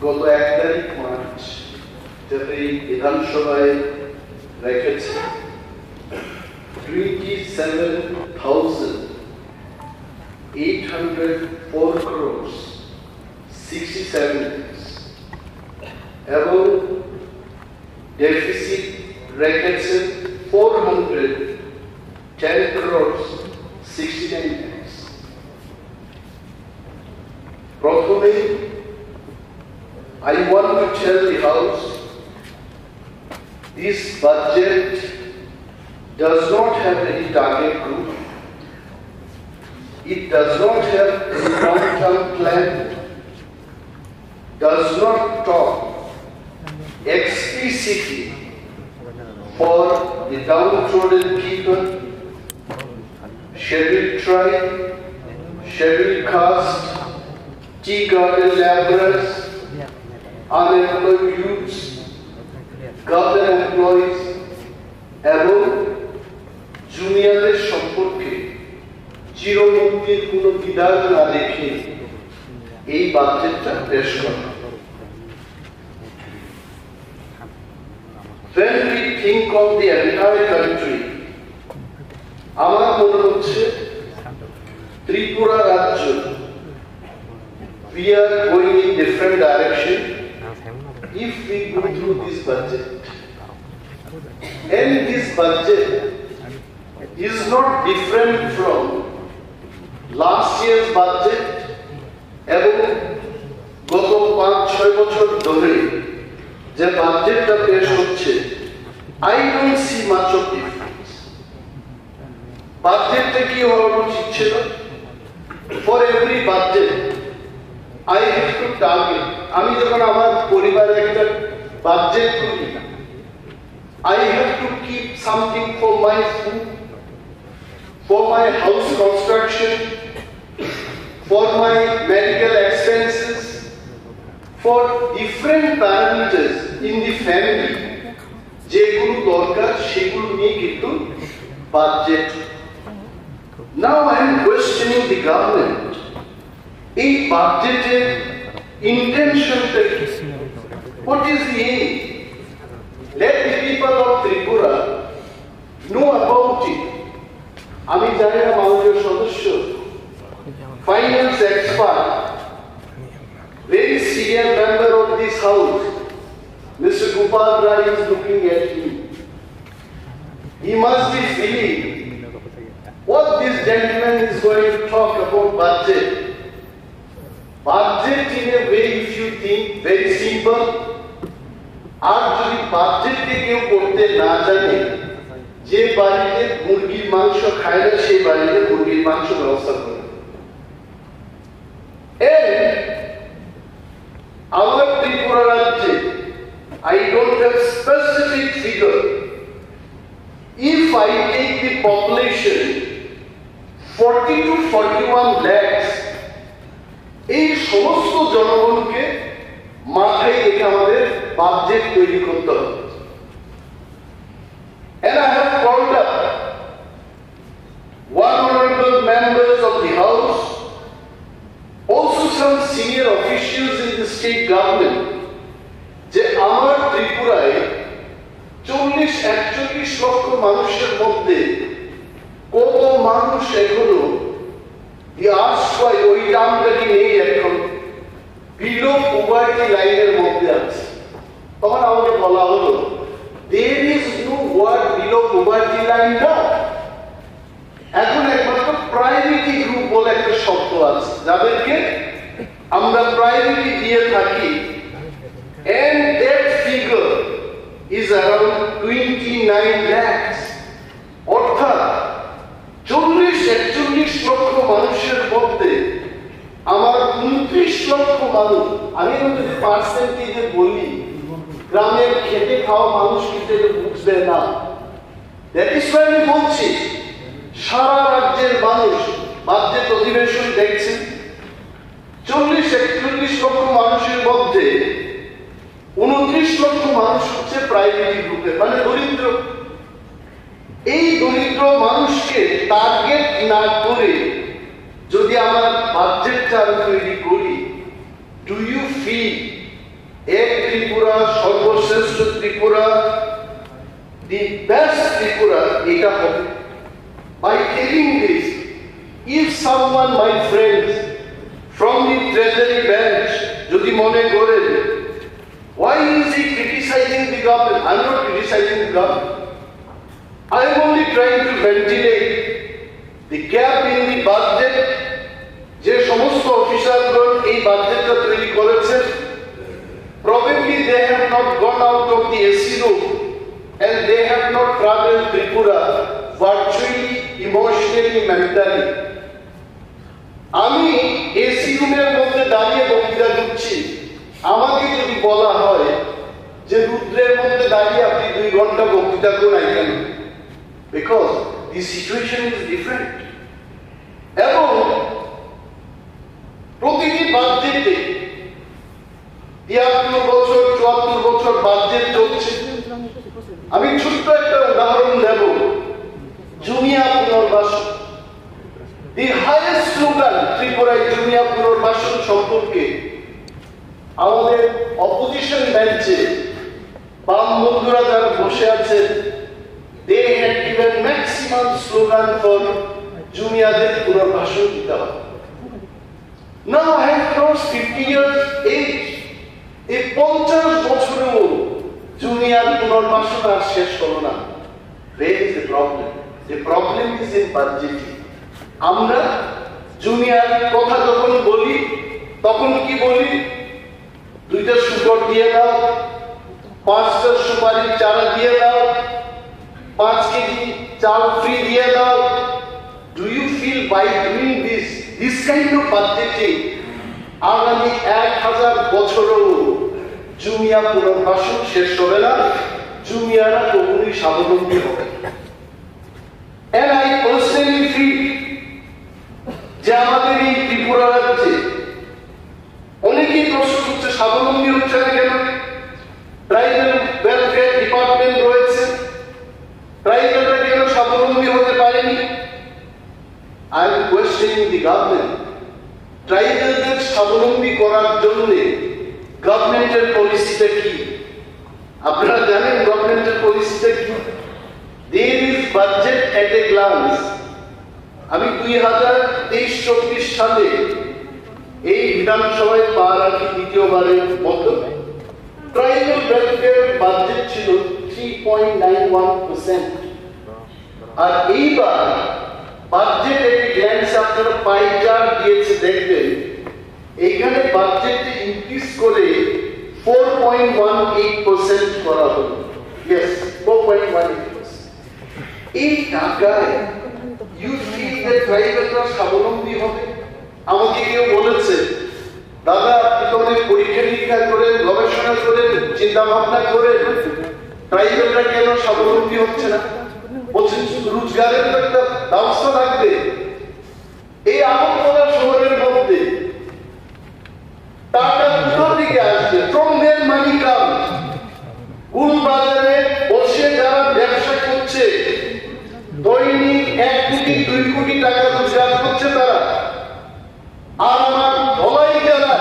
গত 1 তারিখ মার্চ যাতে এই বিধানসভায় রেখেছে 27,804 crores 67 lakhs এবং ডেফিসিট রেখেছে 410 crores 69 lakhs. প্রথমে I want to tell the House this budget does not have any target group. It does not have any long-term plan. Does not talk explicitly for the downtrodden people, scheduled tribe, scheduled caste, tea garden laborers, unemployed youths, government employees, এবং জুনিয়রদের সম্পর্কে চিরমুক্তির কোনো বিধান না রেখে এই বাজেটটা পেশ করা। When we think of the entire country, আমার মনে হচ্ছে ত্রিপুরা রাজ্য we are going in different direction if we go through this budget. And this budget is not different from last year's budget এবং গত 5-6 বছর ধরে যে বাজেটটা পেশ হচ্ছে I don't see much of difference. বাজেটটা কি হওয়া উচিত ছিল? For every budget I have to target. আমি যখন আমার পরিবারে একটা বাজেট করি I have to keep something for my food, for my house construction, for my medical expenses, for different parameters in the family. যেগুলো দরকার সেগুলো নিয়ে কিন্তু budget. Now I am questioning the government. এই বাজেটের ইন্টেনশনটা কি? What is the aim? Let the people of Tripura know about it. আমি জানি না মাননীয় সদস্য finance expert, very senior member of this house, Mr. Gopal Rai is looking at me. He must be feeling what this gentleman is going to talk about budget. Budget in a way, if you think, very simple. আর যদি বাজেটকে কেউ করতে না জানে, যে বাড়িতে মুরগির মাংস খায় না সেই বাড়িতে মুরগির মাংস ব্যবস্থা করে। আমার ত্রিপুরা রাজ্যে I don't have specific figure. If I take the population 40 to 41 lakhs, এই সমস্ত জনগণকে মাথায় রেখে আমাদের বাজেট তৈরি করতে হবে। And I have called up one honorable members of the House, also some senior officials in the state government, যে আমার ত্রিপুরায় 40-41 লক্ষ মানুষের মধ্যে কত মানুষ এখনো ওই দামটাকে নেই, এখন বিলো পভার্টি লাইনের মধ্যে আছে। তখন আমাকে বলা হলো there is no word below poverty line now. এখন একমাত্র প্রায়োরিটি গ্রুপ বলে একটা শব্দ আছে যাদেরকে আমরা প্রায়োরিটি দিয়ে থাকি, and that figure is around 29 lakhs. অর্থাৎ 40-41 লক্ষ মানুষের মধ্যে আমার 29 লক্ষ মানুষ, আমি যদি পার্সেন্টেজে বলি গ্রামের খেটে খাওয়া মানুষ কিন্তু এটা বুঝবে না। দ্যাট ইজ ওয়াই আমি বলছি সারা রাজ্যের মানুষ বাজেট অধিবেশন দেখছেন, 40-41 লক্ষ মানুষের মধ্যে 29 লক্ষ মানুষ হচ্ছে প্রায়োরিটি গ্রুপে, মানে দরিদ্র। এই দরিদ্র মানুষকে টার্গেট না করে যদি আমরা বাজেটটা তৈরি করি, ডু ইউ ফিল এক ত্রিপুরা, সর্বশ্রেষ্ঠ ত্রিপুরা, the best Tripura, এটা হবে। By telling this, if someone, my friends, from the treasury bench, যদি মনে করেন, why is he criticizing the government? I'm not criticizing the government. I'm only trying to ventilate the gap in the budget. যে সমস্ত অফিসারগণ এই বাজেটটা তৈরি করেছেন, probably they have not gone out of the AC room and they have not traveled Tripura virtually, emotionally, mentally. আমি AC রুমের মধ্যে দাঁড়িয়ে বক্তৃতা দিচ্ছি, আমাকে যদি বলা হয় যে রুদ্রের মধ্যে দাঁড়িয়ে আপনি 2 ঘন্টা বক্তৃতা করেন, কেন? Because the situation is different. এবং প্রতিটি বাজেটে 73 বছর 74 বছর বাজেট চলছে। আমি ছোট্ট একটা উদাহরণ দেব, জুনিয়া পুনর্বাসন। দি হাইয়েস্ট স্লোগান ত্রিপুরায় জুনিয়া পুনর্বাসন সম্পর্কে আমাদের অপোজিশন বেঞ্চে বাম বন্ধুরা যারা বসে আছেন, they had given maximum slogan for জুনিয়াদের পুনর্বাসন দিতে হবে। Now I have crossed 50 years age. এই 50 বছরেও জুনিয়ার পুনর্বাসন আর শেষ হলো না। Where is the problem? The problem is in budgeting. আমরা জুনিয়ার কথা যখন বলি তখন কি বলি? 2টা শুকর দিয়ে দাও, 5টা সুপারির চারা দিয়ে দাও, 5 কেজি চাল ফ্রি দিয়ে দাও। Do you feel by doing this kind of budgeting, আগামী 1000 বছরও জুনিয়া পুনর্বাসন শেষ হবে না, জুনিয়ারা কখনোই স্বাবলম্বী হবে? And I personally feel যে আমাদের এই ত্রিপুরা রাজ্যে অনেকেই প্রশ্ন করছে স্বাবলম্বী হচ্ছে না কেন? ট্রাইবাল ওয়েলফেয়ার ডিপার্টমেন্ট রয়েছে, ট্রাইবালরা কেন স্বাবলম্বী হতে পারেনি? I am questioning the government. ট্রাইবালদের স্বাবলম্বী করার জন্য গভর্নমেন্টের পলিসিটা কি? আপনারা জানেন গভর্নমেন্টের পলিসিটা কি? There is budget at a glance. আমি 2023-24 সালে এই বিধানসভায় পা রাখি দ্বিতীয়বারের মতো। ট্রাইবাল ওয়েলফেয়ার বাজেট ছিল 3.91%, আর এইবার বাজেট এট গ্ল্যান্স আপনারা পাই চার্ট দিয়েছে দেখবেন, এইখানে বাজেটটি ইনক্রিজ করে 4.18% করা হলো। ইয়েস, 4.18%। এই টাকায় ইউ ফিল দ্যাট ট্রাইবালরা স্বাবলম্বী হবে? আমাকে কেউ বলেছে, দাদা আপনি তো অনেক পরীক্ষা নিরীক্ষা করেন, গবেষণা করেন, চিন্তা ভাবনা করেন, ট্রাইবালরা কেন স্বাবলম্বী হচ্ছে না? বলছেন রোজগারের তো একটা ব্যবস্থা থাকবে। এই আগরতলা শহরের মধ্যে টাকা কোথা থেকে আসবে? ফ্রম দেয়ার মানি কাম। কুল বাজারে বসে যারা ব্যবসা করছে, দৈনিক 1 কোটি 2 কোটি টাকা রোজগার করছে তারা। আর আমার ধলাই যারা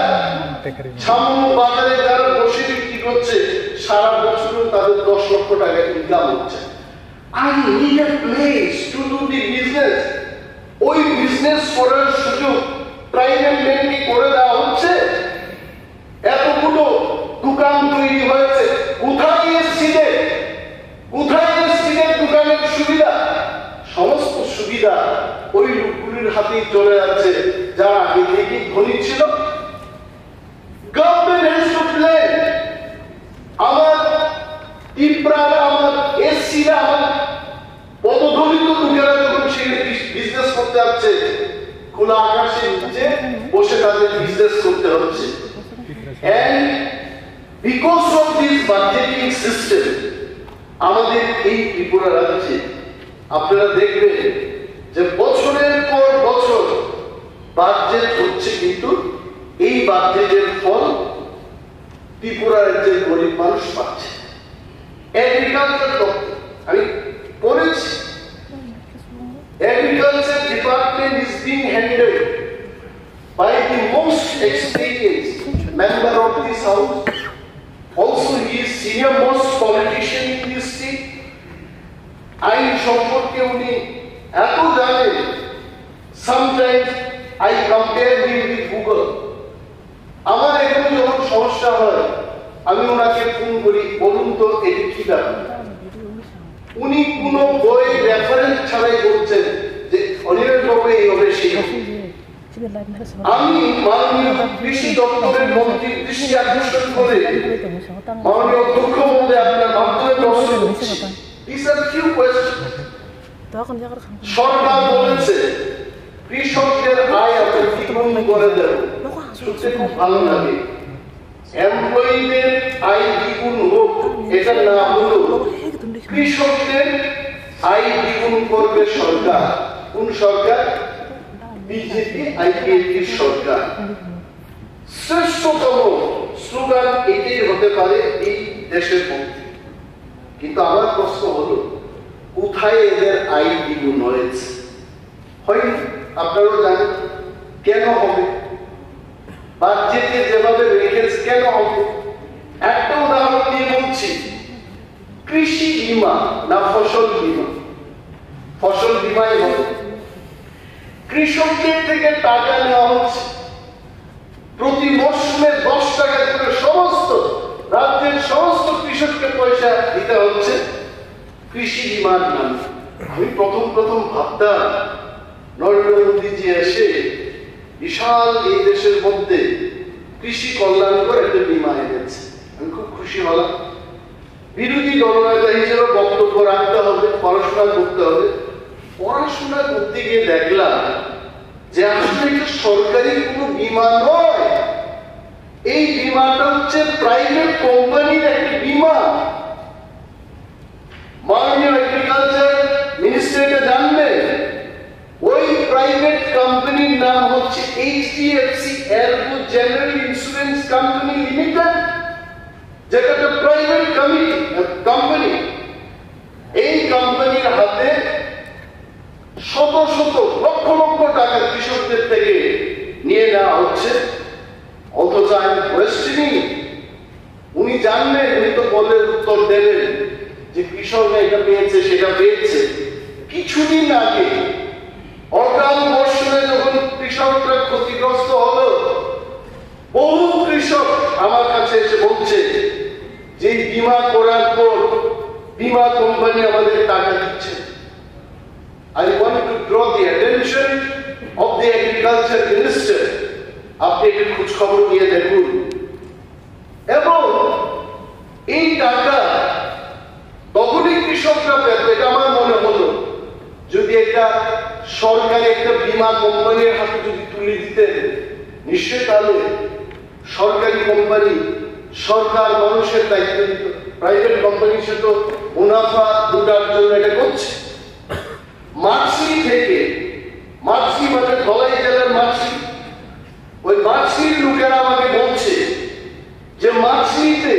সামু বাজারে যারা বসে বিক্রি করছে, সারা বছর তাদের 10 লক্ষ টাকা ইনকাম হচ্ছে। I need a place to do the business. ওই বিজনেস করার সুযোগ ট্রাইবাল ল্যান্ডে করে দেওয়া হচ্ছে। এতগুলো দোকান তৈরি হয়েছে, কোথায় এসছিলেন? কোথায় এসছিলেন দোকানের সুবিধা? সমস্ত সুবিধা ওই লোকগুলির হাতেই চলে যাচ্ছে যারা আগে থেকে ধনী ছিল। Government has to play. আমার ত্রিপুরারা, আমার এসসিরা, আমার পদদলিত লোকেরা যখন সেখানে বিজনেস করতে যাচ্ছে, খোলা আকাশের নিচে বসে তাদের বিজনেস করতে হচ্ছে। And because of this budgeting system, আমাদের এই ত্রিপুরা রাজ্যে আপনারা দেখবেন যে বছরের পর বছর বাজেট হচ্ছে, কিন্তু এই বাজেটের ফল ত্রিপুরা রাজ্যের গরিব মানুষ পাচ্ছে। এগ্রিকালচার দপ্তর আমি পড়েছি, agriculture department is being handled by the most experienced member of this house, senior most politician in this state. আইন সম্পর্কে উনি এত জানেন, sometimes I compare him with Google. আমার এখানে যখন সমস্যা হয় আমি ওনাকে ফোন করি, বলুন তো এটি কি ব্যাপার। উনি কোনো বই রেফারেন্স ছাড়াই বলছেন যে অনিমেষ বাবু এইভাবে সেই হবে। আমি মাননীয় কৃষি দপ্তরের মন্ত্রীর দৃষ্টি আকর্ষণ করে মাননীয় অধ্যক্ষ মহোদয় আপনার মাধ্যমে প্রশ্ন করছি। These are few questions. সরকার বলেছে কৃষকদের আয় আমরা দ্বিগুণ করে দেব, শুনতে খুব ভালো লাগে। এমপ্লয়ীদের আয় দ্বিগুণ হোক, এটা না হলো কৃষকদের আয় দ্বিগুণ করবে সরকার। কোন সরকার? বিজেপি আইপিএফটির সরকার। শ্রেষ্ঠতম স্লোগান এটাই হতে পারে এই দেশের মধ্যে। কিন্তু আমার প্রশ্ন হলো কোথায় এদের আয় দ্বিগুণ হয়েছে? হয়নি, আপনারাও জানেন। কেন হবে? বাজেটে যেভাবে রেখেছে কেন হবে? একটা উদাহরণ দিয়ে বলছি, কৃষি বীমা না ফসল বীমা? ফসল বীমাই হবে। কৃষকদের থেকে টাকা নেওয়া হচ্ছে প্রতি মৌসুমে 10 টাকা করে, সমস্ত রাজ্যের সমস্ত কৃষককে পয়সা দিতে হচ্ছে কৃষি বীমার নামে। আমি প্রথম ভাবতাম নরেন্দ্র মোদীজি এসে বিশাল এই দেশের মধ্যে কৃষি কল্যাণকর একটা বীমা এনেছে, আমি খুব খুশি হলাম। বিরোধী দলনেতা হিসেবে বক্তব্য রাখতে হবে, পড়াশোনা করতে হবে। পড়াশোনা করতে গিয়ে দেখলাম যে আসলে এটা সরকারি কোনো বীমা নয়, এই বীমাটা হচ্ছে প্রাইভেট কোম্পানির একটা বীমা। মাননীয় এগ্রিকালচার মিনিস্টার এটা জানবেন। ওই প্রাইভেট কোম্পানির নাম হচ্ছে HDFC ERGO general insurance company limited, যেটা একটা প্রাইভেট কোম্পানি। এই কোম্পানির হাতে শত শত লক্ষ লক্ষ টাকা কৃষকদের থেকে নিয়ে নেওয়া হচ্ছে, অথচ আমি কোয়েশ্চেনিং। উনি জানবেন, উনি তো বলে উত্তর দেবেন যে কৃষকরা এটা পেয়েছে সেটা পেয়েছে। কিছুদিন আগে অকাল বর্ষণে যখন কৃষকরা ক্ষতিগ্রস্ত হলো, বহু কৃষক আমার কাছে এসে বলছে যে বীমা করার পর বীমা কোম্পানি আমাদের টাকা দিচ্ছে। I want to draw the attention of the agriculture minister. আপনি এর খোঁজ খবর নিয়ে দেখুন। এবং এই টাকা তখনই কৃষকরা পেত, এটা আমার মনে হলো যদি এটা সরকারি একটা বীমা কোম্পানির হাতে যদি তুলে দিতেন, নিশ্চয় তাহলে সরকারি কোম্পানি, সরকার মানুষের দায়িত্ব দিত। প্রাইভেট কোম্পানি সে তো মুনাফা দুটার জন্য এটা করছে। মার্কসি থেকে, মার্কসি মানে ধলাই জেলার মার্কসি, ওই মার্কসির লোকেরা আমাকে বলছে যে মার্কসিতে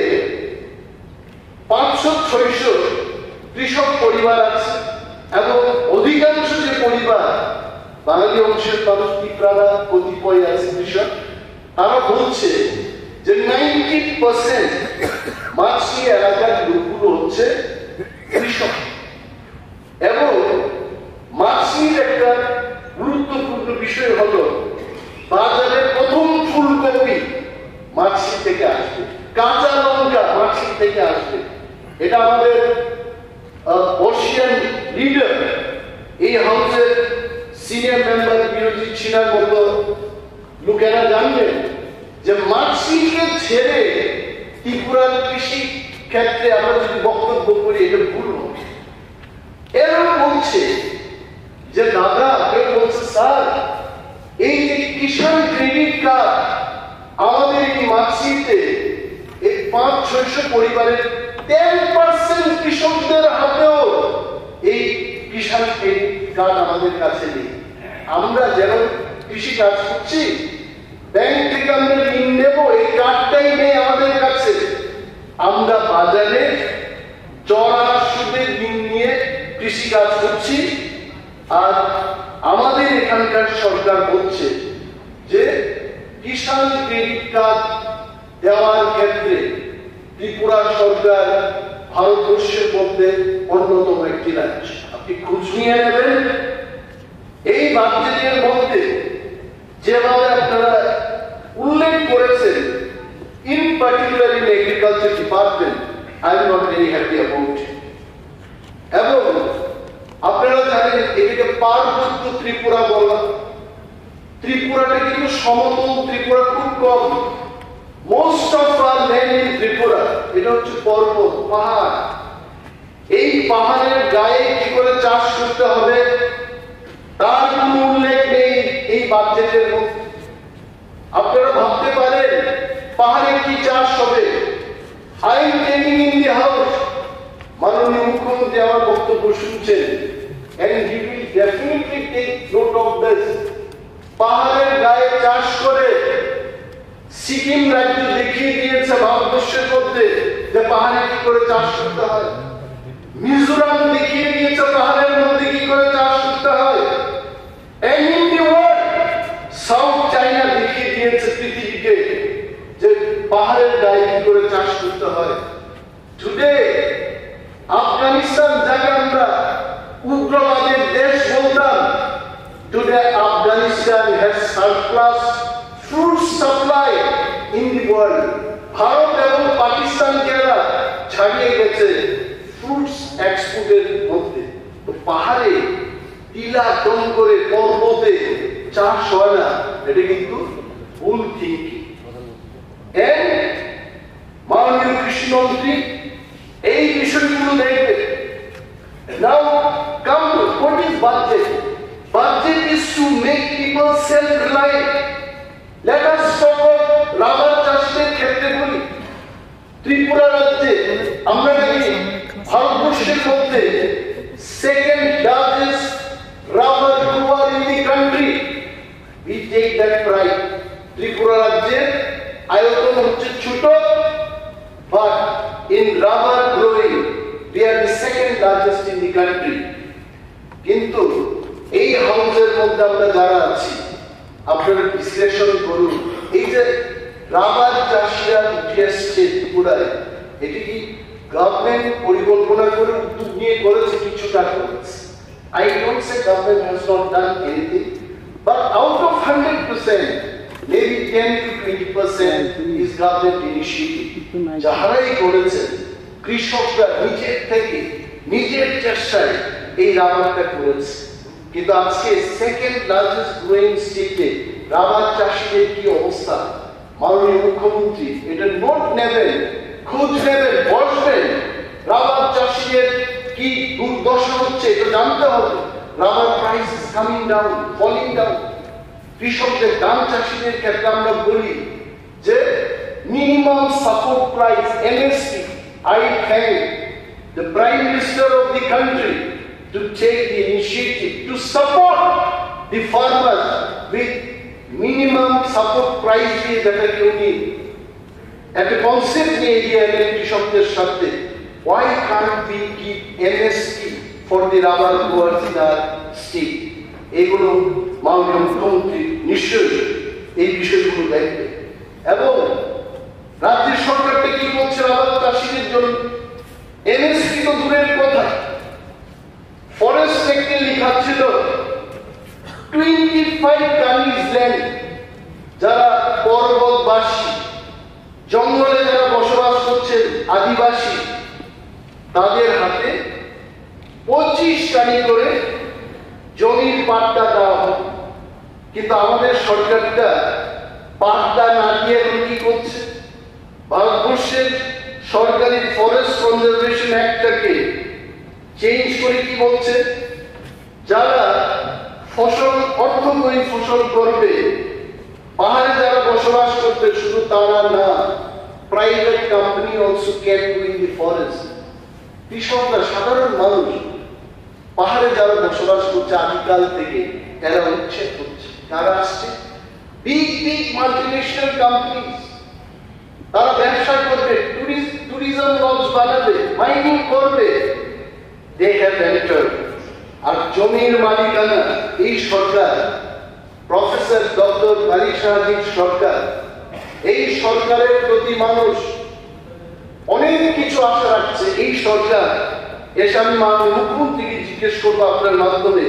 500-600 কৃষক পরিবার আছে এবং অধিকাংশ যে পরিবার বাঙালি অংশের মানুষ, পিঁপড়ারা কতিপয় আছে কৃষক, তারা বলছে যে 90% মার্কসি এলাকার লোকগুলো হচ্ছে কৃষক। এবং মার্কসির একটা গুরুত্বপূর্ণ বিষয় হলো বাজারে প্রথম ফুলকপি মার্কসি থেকে আসবে, কাঁচা লঙ্কা মার্কসি থেকে আসবে। এটা আমাদের বর্ষিয়ান লিডার, এই হাউসের সিনিয়র মেম্বার বিরোধী ছিনার মতো লোকেরা জানবেন যে মার্কসিকে ছেড়ে ত্রিপুরার কৃষি ক্ষেত্রে আমরা যদি বক্তব্য করি এটা ভুল হবে। এরাও বলছে যে দাদা, কেউ বলছে স্যার এই যে কিষাণ ক্রেডিট কার্ড আমাদের এই মার্কসিতে এই 500-600 পরিবারের 10% কৃষকদের হাতেও এই কিষাণ ক্রেডিট কার্ড আমাদের কাছে নেই। আমরা যেন কৃষি কাজ করছি, ব্যাংক থেকে আমরা ঋণ নেব, এই কার্ডটাই নেই আমাদের কাছে। আমরা বাজারে চড়া সুদে ঋণ নিয়ে কৃষি কাজ করছি। আর আমাদের এখানকার সরকার বলছে যে কিষাণ ক্রেডিট কার্ড দেওয়ার ক্ষেত্রে ত্রিপুরা সরকার ভারতবর্ষের মধ্যে অন্যতম একটি রাজ্য। আপনি খোঁজ নিয়ে নেবেন এই বাজেটের মধ্যে যেভাবে আপনারা উল্লেখ করেছেন, in particular in agriculture department, I am not very happy about it. এবং আপনারা জানেন এটাকে পার্বত্য ত্রিপুরা বলা, ত্রিপুরাটা কিন্তু সমতল ত্রিপুরা খুব কম। Most of our land in Tripura এটা হচ্ছে পর্বত, পাহাড়। এই পাহাড়ের গায়ে কি করে চাষ করতে হবে তার কোনো উল্লেখ নেই এই বাজেটের মধ্যে। আপনারা ভাবতে পারেন পাহাড়ে কি চাষ হবে? I am taking in the house, মাননীয় মুখ্যমন্ত্রী আমার বক্তব্য শুনছেন, and he will definitely take note of this. পাহাড়ের গায়ে চাষ করে সিকিম রাজ্য দেখিয়ে দিয়েছে ভারতবর্ষের মধ্যে যে পাহাড়ে কি করে চাষ করতে হয়। মিজোরাম দেখিয়ে দিয়েছে পাহাড়ের মধ্যে কি করে চাষ করতে হয়। And in the world, south China দেখিয়ে দিয়েছে পৃথিবীকে যে পাহাড়ের গায়ে কি করে চাষ করতে হয়। টুডে আফগানিস্তান যাকে আমরা উগ্রবাদের দেশ বলতাম, today Afghanistan has surplus fruit supply in the world. Bharat এবং পাকিস্তানকে এরা ছাড়িয়ে গেছে ফ্রুটস এক্সপোর্টের মধ্যে। তো পাহাড়ে টিলা টন করে পর্বতে চাষ হয় না, এটা কিন্তু ভুল থিঙ্কিং। মাননীয় কৃষিমন্ত্রী এই বিষয়গুলো দেখবে। Now come to what is budget? Budget is to make people self-reliant. Let us talk of rubber চাষের ক্ষেত্রে বলি। ত্রিপুরা রাজ্যে আমরা দেখি ভারতবর্ষের মধ্যে second largest rubber grower in the country. We take that pride. Tripura রাজ্যের আয়তন হচ্ছে ছোট, but in rubber growing we are the second largest in the country. কিন্তু এই হাউসের মধ্যে আমরা যারা আছি আপনারা বিশ্লেষণ করুন, এই যে রাবার চাষিরা উঠে আসছে ত্রিপুরায়, এটি কি গভর্নমেন্ট পরিকল্পনা করে উদ্যোগ নিয়ে করেছে? কিছুটা করেছে। I don't say government has not done anything, but out of 100%, maybe 10 to 20% is government initiative. যাহারাই করেছে কৃষকরা নিজের থেকে নিজের চেষ্টায় এই রাবারটা করেছে। কিন্তু আজকে সেকেন্ড লার্জেস্ট গ্রোয়িং স্টেটে রাবার চাষীদের কি অবস্থা? মাননীয় মুখ্যমন্ত্রী এটা নোট নেবেন, খোঁজ নেবেন, বসবেন। রাবার চাষীদের কি দুর্দশা হচ্ছে এটা জানতে হবে। Rubber price is coming down, falling down. কৃষকদের ধান চাষীদের ক্ষেত্রে আমরা বলি যে minimum support price MSP. I thank the Prime Minister of the country to take the initiative to support the farmers with minimum support price that are unique. At a concept area কৃষকদের সাথে, why can't we give MSP for the rubber growers in our state? এগুলো মাননীয় মুখ্যমন্ত্রী নিশ্চয়ই এই বিষয়গুলো দেখবে। এবং রাজ্য সরকারটা কি করছে রাবার চাষীদের জন্য? MSP তো দূরের কথা, ফরেস্ট সেক্টে লেখা ছিল 25 কানিজ ল্যান্ড, যারা পর্বতবাসী জঙ্গলে যারা বসবাস করছেন আদিবাসী, তাদের হাতে 25 কানি করে জমির পাট্টা দেওয়া হবে। কিন্তু আমাদের সরকারটা পাট্টা না দিয়ে কি করছে? ভারতবর্ষের সরকারি ফরেস্ট কনজারভেশন অ্যাক্টটাকে চেঞ্জ করে কি বলছে? যারা ফসল অর্থকরী ফসল করবে, পাহাড়ে যারা বসবাস করবে, শুধু তারা না, private company also can do in the forest. কৃষকরা, সাধারণ মানুষ পাহাড়ে যারা বসবাস করছে আদিকাল থেকে, এরা উচ্ছেদ করছে। তারা আসছে বিগ বিগ মাল্টিনেশনাল কোম্পানি, তারা ব্যবসা করবে, ট্যুরিজম লজ বানাবে, মাইনিং করবে। They have entered. আর জমির মালিকানা এই সরকার, প্রফেসর ডক্টর মালিক শাহজির সরকার, এই সরকারের প্রতি মানুষ অনেক কিছু আশা রাখছে এই সরকার। এসে আমি মাননীয় মুখ্যমন্ত্রীকে জিজ্ঞেস করবো আপনার মাধ্যমে,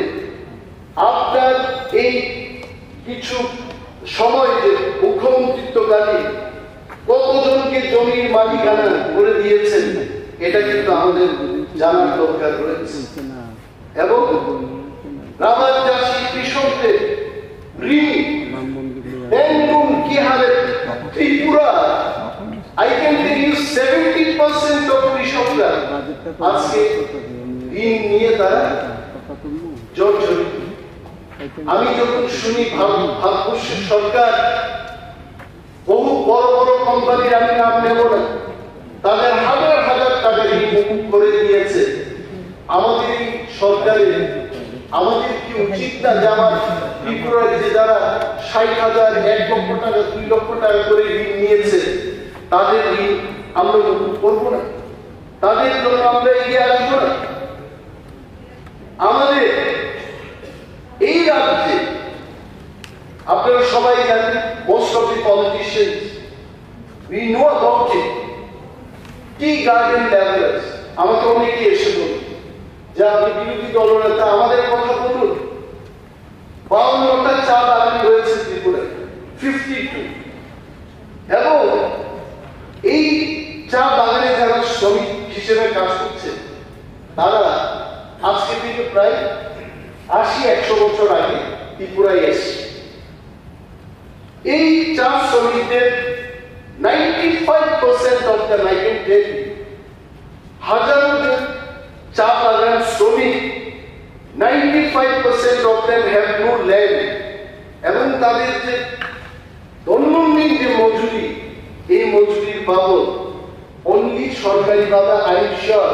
আপনার এই কিছু সময় যে মুখ্যমন্ত্রিত্বকালীন কতজনকে জমির মালিকানা করে দিয়েছেন, এটা কিন্তু আমাদের জানার দরকার রয়েছে। এবং রাবার চাষী কৃষকদের ঋণ কি হারে Tripura, I can tell you 70% of কৃষকরা আজকে ঋণ নিয়ে তারা জর্জরিত। আমি যখন শুনি ভারতবর্ষের সরকার বহু বড় বড় কোম্পানির, আমি নাম নেব না, তাদের হাজার হাজার টাকা ঋণ মুকুব করে দিয়েছে, আমাদের এই সরকারের আমাদের কি উচিত না যে আমার ত্রিপুরায় যে যারা 60,000, 1 লক্ষ টাকা, 2 লক্ষ টাকা করে ঋণ নিয়েছে, তাদের ঋণ আমরা মুকুব করবো না? তাদের জন্য আমরা এগিয়ে আসবো না? আমাদের এই রাজ্যে আপনারা সবাই জানেন, most of the politicians we know about it, tea garden developers. আমাকে অনেকে এসে বলুন যে আপনি বিরোধী দলনেতা, আমাদের কথা বলুন। 52টা চা বাগান রয়েছে ত্রিপুরায়, 52। এবং এই চা বাগানে যারা শ্রমিক হিসেবে কাজ করছে, তারা আজকে থেকে প্রায় 80-100 বছর আগে ত্রিপুরায় এসে এই চা শ্রমিকদের 95% of them, I can tell you, হাজারো চা বাগান শ্রমিক, 95% of them have no land, এবং তাদের যে দৈনন্দিন যে মজুরি, এই মজুরির বাবদ অনলি সরকারি ভাবে I am sure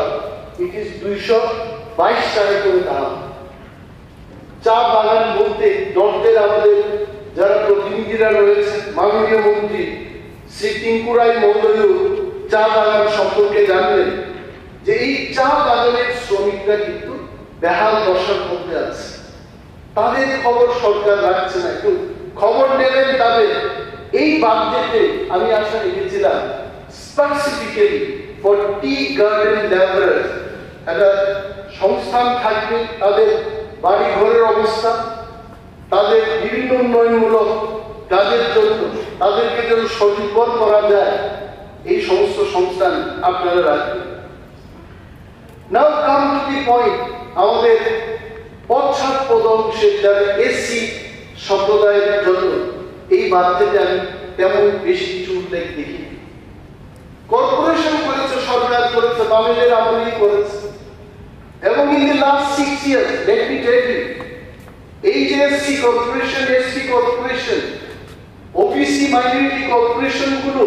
it is 222 টাকা করে দাম। চা বাগান বলতে নর্থের আমাদের যারা প্রতিনিধিরা রয়েছে, মাননীয় মন্ত্রী শ্রী টিঙ্কুরাই মহোদয় চা বাগান সম্পর্কে জানলেন যে এই চা বাগানের শ্রমিকরা কিন্তু বেহাল দশার মধ্যে আছে, তাদের খবর সরকার রাখছে না। একটু খবর নেবেন তাদের। এই বাজেটে আমি আশা রেখেছিলাম specifically for tea garden labourers একটা সংস্থান থাকবে, তাদের বাড়ি ঘরের অবস্থা, তাদের বিভিন্ন উন্নয়নমূলক কাজের জন্য তাদেরকে যেন সঠিকবল করা যায়, এই সমস্ত সংস্থান আপনারা রাখবেন। নাও কাম টু দি পয়েন্ট, আমাদের পশ্চাৎপদ অংশের যারা এসসি সম্প্রদায়ের জন্য এই বাজেটে আমি তেমন বেশি কিছু উল্লেখ দেখি। কর্পোরেশন করেছে, সরকার করেছে, বামেদের আমলেই করেছে। এবং in the last 6 years, let me tell you, এই যে SC corporation, SC corporation, OBC minority corporation গুলো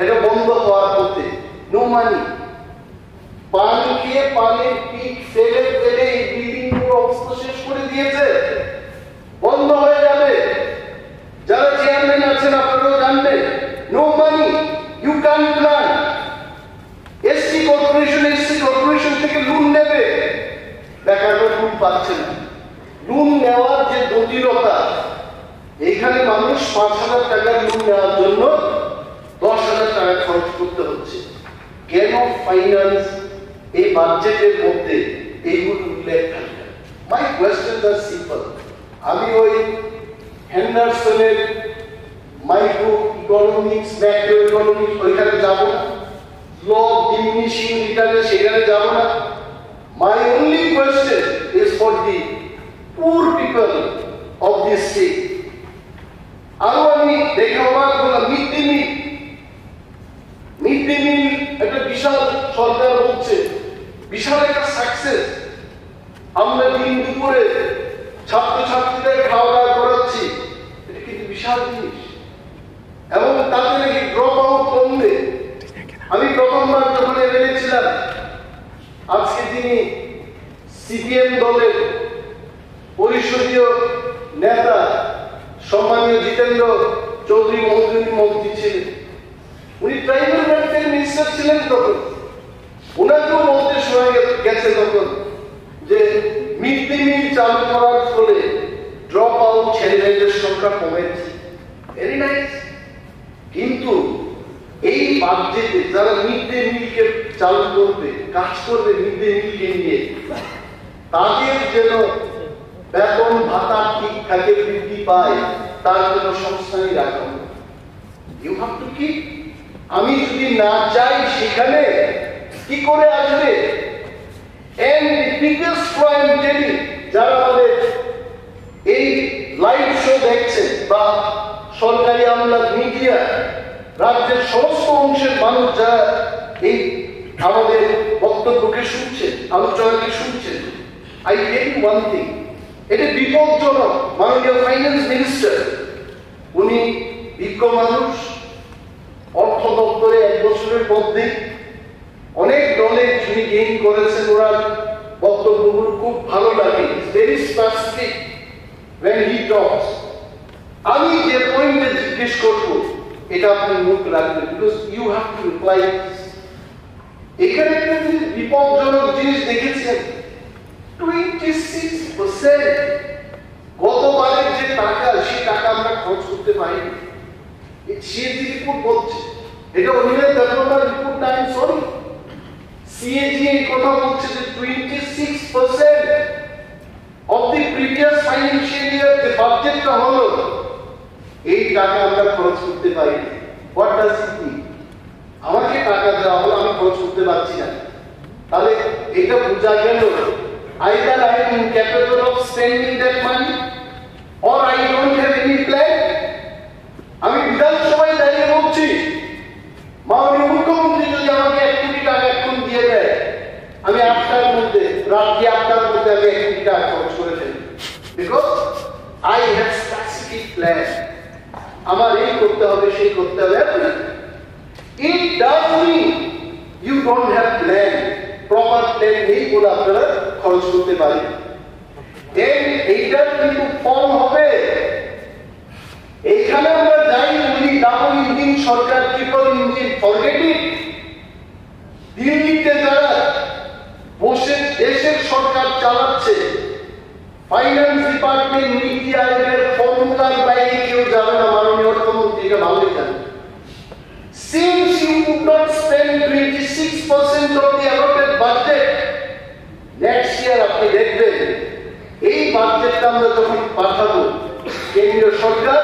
এটা বন্ধ হওয়ার পথে, নো মানি। পান খেয়ে পানের পিক ফেলে ফেলে এই বিল্ডিং গুলো অবস্থা শেষ করে দিয়েছে, বন্ধ হয়ে যাবে। যারা চেয়ারম্যান আছেন আপনারাও জানবেন, no money, you can plan. SC corporation থেকে লোন নেবে, বেকাররা লোন পাচ্ছে না। লোন নেওয়ার যে জটিলতা, এইখানে মানুষ 5,000 টাকা লোন নেওয়ার জন্য 10,000 টাকা খরচ করতে হচ্ছে। কেন ফাইন্যান্স এই বাজেটের মধ্যে এইগুলো উল্লেখ থাকবে? মাই কোয়েশ্চেনস আর সিম্পল। আমি ওই হেন্ডারসনের মাইক্রো ইকোনমিক্স, ম্যাক্রো ইকোনমিক্স ওইখানে যাব না, ল অফ ডিমিনিশিং রিটার্নে সেখানে যাব না। My only question is for the পুর পিপল অফ দিস স্টেট। আরো আমি দেখে অবাক হলাম, মিড ডে মিল একটা বিশাল, সরকার বলছে বিশাল একটা সাকসেস। আমরা দিন দুপুরে ছাত্রছাত্রীদের খাওয়া দাওয়া করাচ্ছি, এটা কিন্তু বিশাল জিনিস। এবং তাতে নাকি ড্রপ আউট কমবে। আমি প্রথমবার যখন এমএলএ ছিলাম, আজকে তিনি সিপিএম দলের পরিষদীয় নেতা সম্মানীয় জিতেন্দ্র চৌধুরী মহোদয় মন্ত্রী ছিলেন, উনি ট্রাইবাল ওয়েলফেয়ার মিনিস্টার ছিলেন তখন। ওনাকেও বলতে শোনা গেছে তখন যে মিড ডে মিল চালু করার ফলে ড্রপ আউট ছেলেমেয়েদের সংখ্যা কমেছে। Very nice. কিন্তু এই বাজেটে যারা মিড ডে মিলকে চালু করবে, কাজ করবে মিড ডে মিলকে নিয়ে, তাদের যেন বেতন ভাতা ঠিক থাকে, বৃদ্ধি পায়, তার জন্য সংস্থানই রাখা হবে। You have to keep. আমি যদি না চাই সেখানে কি করে আসবে? And the biggest point telling, যারা আমাদের এই লাইভ শো দেখছেন বা সরকারি আমলা, মিডিয়া, রাজ্যের সমস্ত অংশের মানুষ যারা এই আমাদের বক্তব্যকে শুনছেন, আলোচনাকে শুনছেন, I tell you one thing, এটা বিপজ্জনক। মাননীয় ফাইন্যান্স মিনিস্টার, উনি বিজ্ঞ মানুষ, অর্থ দপ্তরে 1 বছরের মধ্যে অনেক নলেজ উনি গেইন করেছেন। ওনার বক্তব্যগুলো খুব ভালো লাগে, very specific when he talks. আমি যে পয়েন্টে জিজ্ঞেস করবো এটা আপনি নোট রাখবেন, because you have to reply. এখানে একটা বিপজ্জনক জিনিস দেখেছেন, 26% গতবারের যে টাকা, সেই টাকা আমরা খরচ করতে পারিনি। সিএজি রিপোর্ট বলছে, এটা অনিমেষ ডেভেলপার রিপোর্ট না, সরি, সিএজি এই কথা বলছে যে 26% of the previous financial year যে বাজেটটা হলো, এই টাকা আমরা খরচ করতে পারিনি। What does it mean? আমাকে টাকা দেওয়া হলো, আমি খরচ করতে পারছি না, তাহলে এটা বোঝা গেল either I am incapable of spending that money or I don't have any plan. আমি বিধানসভায় দাঁড়িয়ে বলছি, মাননীয় মুখ্যমন্ত্রী যদি আমাকে 1 কোটি টাকা এখন দিয়ে দেয়, আমি 8টার মধ্যে, রাত্রি 8টার মধ্যে আমি 1 কোটি টাকা খরচ করে ফেলি, because I have specific plan. আমার এই করতে হবে, সেই করতে হবে। It does mean you don't have plan, proper plan নেই বলে আপনারা খরচ করতে পারেন। এইটার কিন্তু ফল হবে। এইখানে আমরা যাই বলি double engine Sarkar, triple engine, forget it. দিল্লিতে যারা বসে দেশের সরকার চালাচ্ছে, ফাইন্যান্স ডিপার্টমেন্ট, নীতি আয়োগের ফর্মুলার বাইরে কেউ যাবে না, মাননীয় অর্থমন্ত্রী এটা ভালোই জানেন। Since you could not spend 26% of the allotted budget, next year আপনি দেখবেন এই বাজেটটা আমরা যখন পাঠাবো, কেন্দ্রীয় সরকার,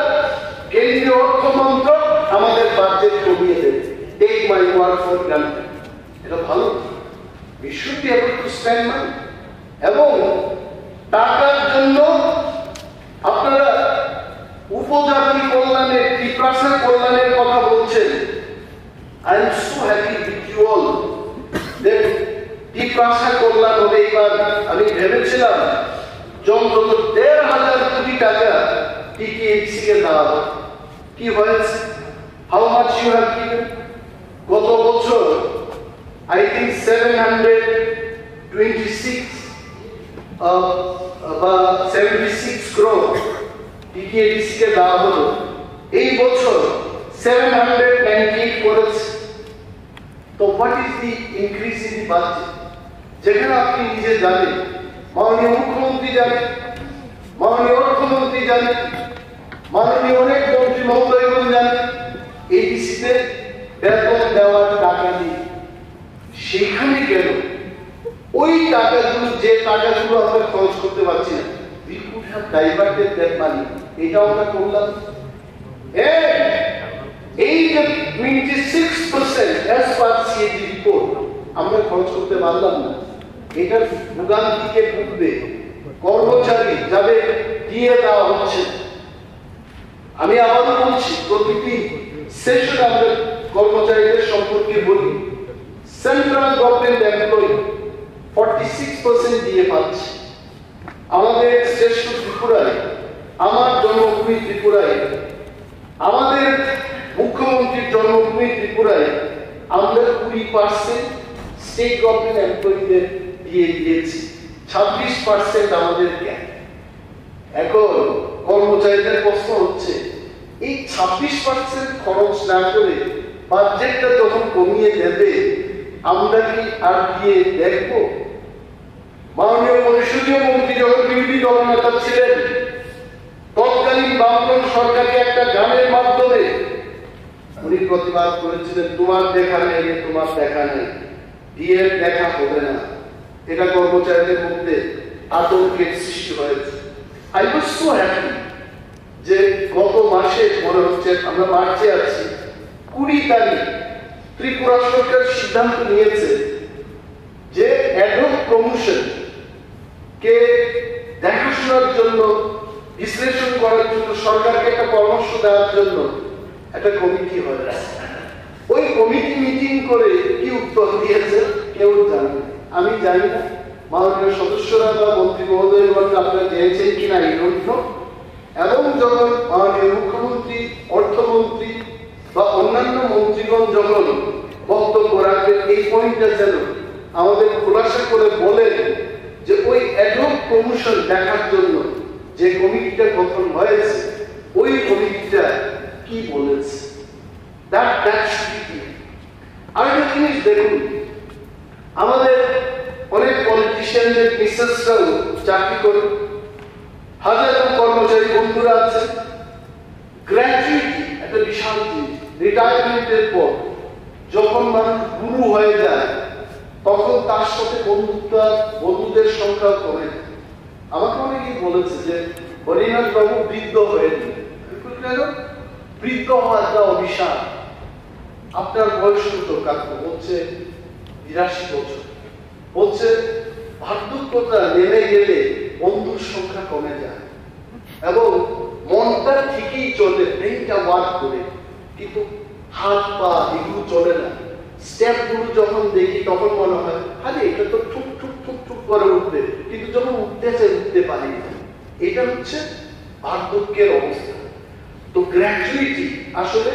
কেন্দ্রীয় অর্থ মন্ত্রক আমাদের বাজেট কমিয়ে দেবে। Take my word for granted. এটা ভালো। We should be able to spend money. এবং টাকার জন্য আপনারা উপজাতি কল্যাণের, ত্রিপ্রাসা কল্যাণের কথা বলছেন। I am so happy with you all that ত্রিপ্রাসা কল্যাণ হবে। এবার আমি ভেবেছিলাম অন্তত 1,500 কোটি টাকা টিটিএইচসি কে দেওয়া হবে। কি হয়েছে? How much you have given? গত বছর I think 76 crore টিটিএইচসি কে দেওয়া হলো। এই বছর 798 করেছে। তো what is the increase in the budget? যেখানে আপনি নিজে জানেন, মাননীয় মুখ্যমন্ত্রী জানেন, মাননীয় অর্থমন্ত্রী জানেন, মাননীয় অনেক মন্ত্রী মহোদয়গণ জানেন, এডিসিতে বেতন দেওয়ার টাকা নেই। সেখানে গেল ওই টাকাগুলো, যে টাকাগুলো আমরা খরচ করতে পারছি না, we could have diverted that money. এটা আমরা করলাম। এই যে 26% as per CAG report আমরা খরচ করতে পারলাম না, এটার ভোগান থেকে ভুগবে কর্মচারী, যাদের দিয়ে দেওয়া হচ্ছে। আমি আবারও বলছি, প্রতিটি সেশনে আমরা কর্মচারীদের সম্পর্কে বলি, সেন্ট্রাল গভর্নমেন্ট এমপ্লয়ি 46% দিয়ে পাচ্ছে। আমাদের শ্রেষ্ঠ ত্রিপুরায়, আমার জন্মভূমি ত্রিপুরায়, আমাদের মুখ্যমন্ত্রীর জন্মভূমি ত্রিপুরায় আমরা 20% স্টেট গভর্নমেন্ট এমপ্লয়িদের দিয়ে দিয়েছি, 26% আমাদের গ্যাপ। এখন কর্মচারীদের প্রশ্ন হচ্ছে, এই 26% খরচ না করে বাজেটটা যখন কমিয়ে দেবে, আমরা কি আর দিয়ে দেখবো? মাননীয় পরিষদীয় মন্ত্রী যখন বিরোধী দলনেতা ছিলেন, তৎকালীন বামফ্রন্ট সরকারকে একটা গানের মাধ্যমে উনি প্রতিবাদ করেছিলেন তোমার দেখা নেই, তোমার দেখা নেই, ডিএর দেখা হবে না। এটা কর্মচারীদের মধ্যে আতঙ্কের সৃষ্টি হয়েছে। আই ওয়াজ সো হ্যাপি যে গত মাসে মনে হচ্ছে আমরা মার্চে আছি, 20 তারিখ ত্রিপুরা সরকার সিদ্ধান্ত নিয়েছে যে অ্যাডহক প্রমোশন কে দেখাশোনার জন্য, বিশ্লেষণ করার জন্য, সরকারকে একটা পরামর্শ দেওয়ার জন্য একটা কমিটি হয়ে আছে। ওই কমিটি মিটিং করে কি উত্তর দিয়েছে কেউ জানে না, আমি জানি না। মাননীয় সদস্যরা বা মন্ত্রী মহোদয়গণ আপনারা জেনেছেন কিনা এই জন্য। এবং যখন মাননীয় মুখ্যমন্ত্রী, অর্থমন্ত্রী বা অন্যান্য মন্ত্রীগণ যখন বক্তব্য রাখবেন, এই পয়েন্টটা যেন আমাদের খোলাসা করে বলেন যে ওই অ্যাডহক প্রমোশন দেখার জন্য যে কমিটিটা গঠন হয়েছে ওই কমিটিটা কি বলেছে। আরেকটা জিনিস দেখুন, আমাদের অনেক পলিটিশিয়ানদের মিসেসরাও চাকরি করে, হাজার কর্মচারী বন্ধুরা আছে। গ্র্যাজুইটি একটা বিশাল জিনিস। রিটায়ারমেন্টের পর যখন মানুষ গুরু হয়ে যায় তখন তার সাথে বন্ধুদের সংখ্যা কমে যায়। আমাকে অনেকেই বলেছে যে হরিনাথ বাবু বৃদ্ধ হয়ে গেলেন। বৃদ্ধ হওয়া একটা অভিশাপ। আপনার বয়স কত? কাকু বলছে 82 বছর। বলছে বার্ধক্যতা নেমে গেলে বন্ধুর সংখ্যা কমে যায় এবং মনটা ঠিকই চলে, ব্রেনটা ওয়ার্ক করে, কিন্তু হাত পা এগুলো চলে না। স্টেপ গুলো যখন দেখি তখন মনে হয় আরে এটা তো ঠুক ঠুক ঠুক ঠুক করে উঠবে, কিন্তু যখন উঠতে চাই উঠতে পারি না। এটা হচ্ছে বার্ধক্যের অবস্থা। তো গ্র্যাজুইটি আসলে